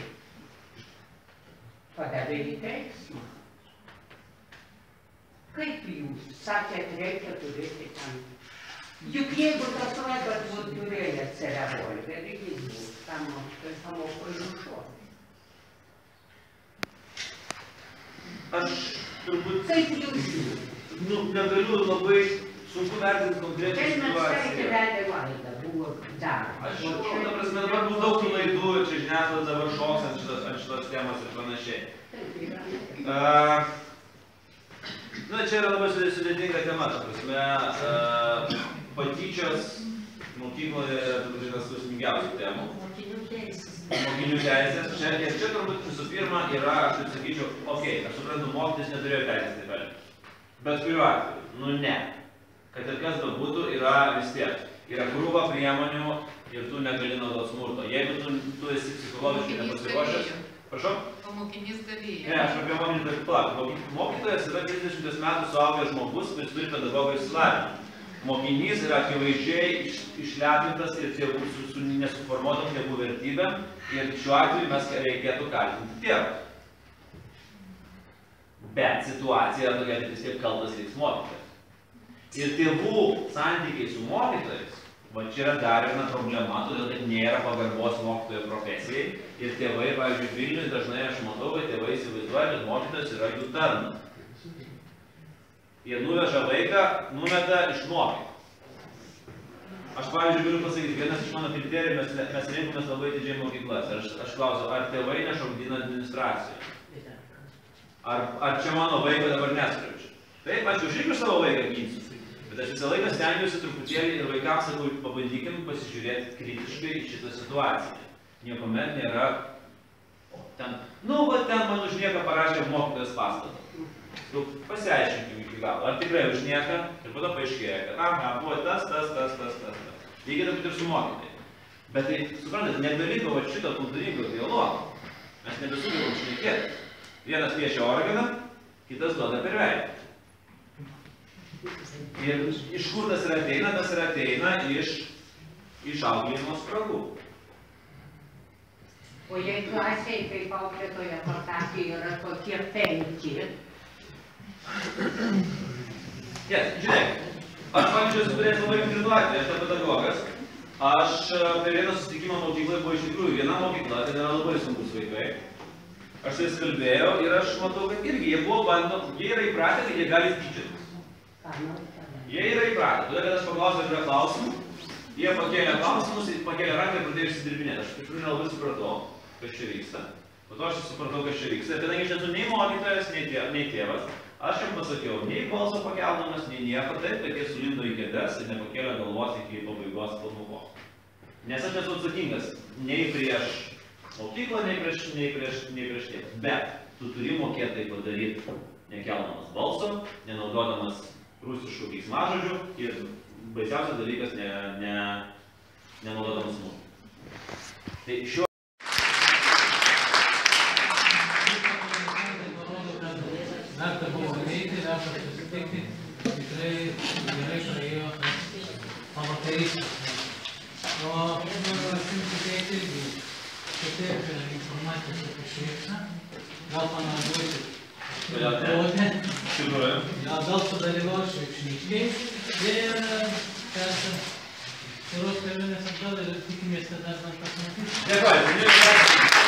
S4: padavė į teismą. Kaip jūs sakėt, reikia turėti tam. Juk jeigu tas vaikas būtų turėjęs revolverį, jis būtų tam pamokoj nušovė.
S1: Aš turbūt...
S4: Kaip jūs žiūrite?
S1: Negaliu labai sunku vertinti konkrečią situaciją.
S4: Tai vedė laidą, buvo darbas.
S1: Aš žinau, ta prasme, dabar bus daug laidų, čia žiniasklaida dabar šoks ant šitos temos ir panašiai. Na, čia yra labai sudėtinga tema, ta prasme, patyčios mokykloje yra vienas skausmingiausių temų. Mokinių teisės. Čia turbūt visų pirma yra, aš taip sakyčiau, aš suprantu, mokytis neturėjo teisės taip elgtis. Bet kuriuo atveju, ne. Kad ir kas bebūtų, yra vis tiek. Yra krūva priemonių ir tu negali naudoti smurto. Jeigu tu esi psichologiškai nepasiruošęs. Prašau?
S5: O mokinys galėjo.
S1: Ne, aš apie mokinį taip plak. Mokytojas yra 30 metų suaugęs žmogus, kuris turi pedagogo išsilavinimą. Mokinys yra akivaizdžiai išlepintas ir tėvų su nesuformuotom tėvų vertybėm ir šiuo atveju mes reikėtų kaltinti tėvą. Bet situacija yra tokia, kad vis tiek kaltas liks mokytojas. Ir tėvų santykiai su mokytojais, va čia yra dar viena problema, todėl kad nėra pagarbos mokytojo profesijai. Ir tėvai, pavyzdžiui, Vilniuje dažnai aš matau, kad tėvai įsivaizduoja, kad mokytojas yra jų tarnas. Jie nuveža vaiką, numeta išmokyti. Aš, pavyzdžiui, galiu pasakyti, vienas iš mano kriterijų, mes rinkomės labai didžiai mokyklas. Aš klausiu, ar tėvai nešokdina administraciją? Ar čia mano vaiką dabar neskriaučia? Taip, aš už irgi savo vaiką ginsiu. Bet aš visą laiką stengiuosi truputėlį ir vaikams sakau, pabandykim pasižiūrėti kritiškai į šitą situaciją. Niekuomet nėra, ten man už nieką parašė mokytojas pastatą. Pasiaiškinkim iki galo, ar tikrai už nieką, ir pada paaiškėja, kad buvo tas. Lygiai taip ir su mokytojai. Bet tai, suprantat, nebeliko šito kultūringo dialogo. Mes nebesugebam šnekėti. Vienas piešia organą, kitas duoda per veidą. Ir iš kur tas ir ateina? Tas ir ateina iš auklėjimo spragų.
S4: O jei klasėje, kaip auklėtoja pasakė, yra tokie 5.
S1: Žiūrėk, aš pavyzdžiui esu turėjęs labai rimtų atvejų, aš pedagogas. Aš per vieną susitikimą mokykloje buvo iš tikrųjų viena mokykla, ten yra labai sunkus vaikai. Aš su jais kalbėjau ir aš matau, kad irgi jie yra įpratę, kad jie gali tyčiotis. Jie yra įpratę, todėl kad aš paklausiau apie klausimų, jie pakėlė klausimus, pakėlė ranką ir pradėjo išsidirbinėti. Aš iš tikrųjų nelabai supratau, kas čia vyksta. Po to aš supratau, kas čia vyksta. Kadangi aš esu nei mokytojas, nei tėvas, aš jam pasakiau, nei balso pakeldamas, nei nieko, taip, kad jie sulindo į kėdes ir nepakėlė galvos iki pabaigos pamokos. Nes aš esu atsakingas nei prieš mokyklą, nei prieš tėvą. Bet tu turi mokėti tai padaryti, nekeldamas balso, nenaudodamas rusiškų keiksmažodžių ir baisiausias dalykas nenaudodamas smurto. Tai šiuo
S6: Verta buvo ateiti, verta susitikti, tikrai gerai praėjo pavakarys. O simti teiti irgi pateikia informacijos apie švieksą, gal panaudosit
S2: Kodėl ne?
S6: žodį,
S2: Iš tikrųjų.
S6: gal sudalyvaus šveikšniškiai ir tęsia poros kelionės atgal ir tikimės, kad dar man pasimatys.
S2: Dėkuoju.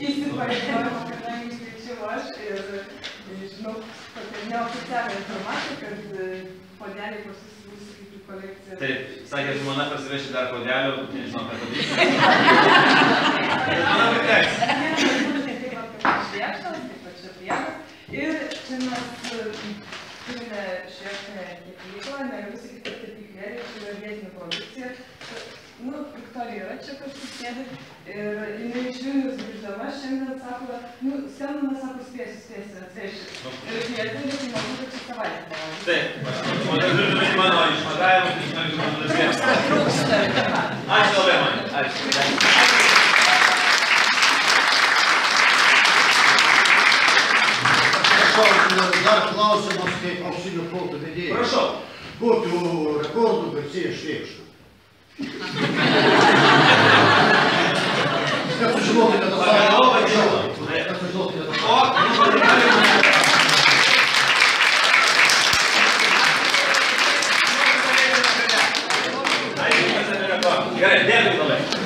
S5: Įsipareigojimo, kadangi skaičiau aš ir žinau tokią neoficialią informaciją, kad podeliai pasisiūs kaip į kolekciją.
S2: Taip, sakė, žmona pasivešė dar podelių, nežinau, ką padaryti. Žmona pateks.
S5: Taip pat šviekštas, taip pat čia pienas. Ir čia mes turime šviekšnę kepyklą, negaliu sakyti, kad kepyklėlė, čia yra vietinė produkcija. Viktorija yra čia kažkur sėdi ir jinai iš Vilniaus grįždama šiandien sako, skambina, sako, spėsiu atvežti. Ir kvietė, bet įmanau, kad čia savaitę buvo.
S2: Taip, o dar turime mano išmatavimą, žinokit, mano nusėmės. Ačiū labai man. Ačiū.
S7: Dar klausimas kaip auksinio proto vedėjai.
S2: Prašau.
S7: Kokiu rekordu garsėja švėkšna? Kad sužinokite tą sąlygą. Kad sužinokite tą sąlygą.
S2: Gerai, dėkui labai.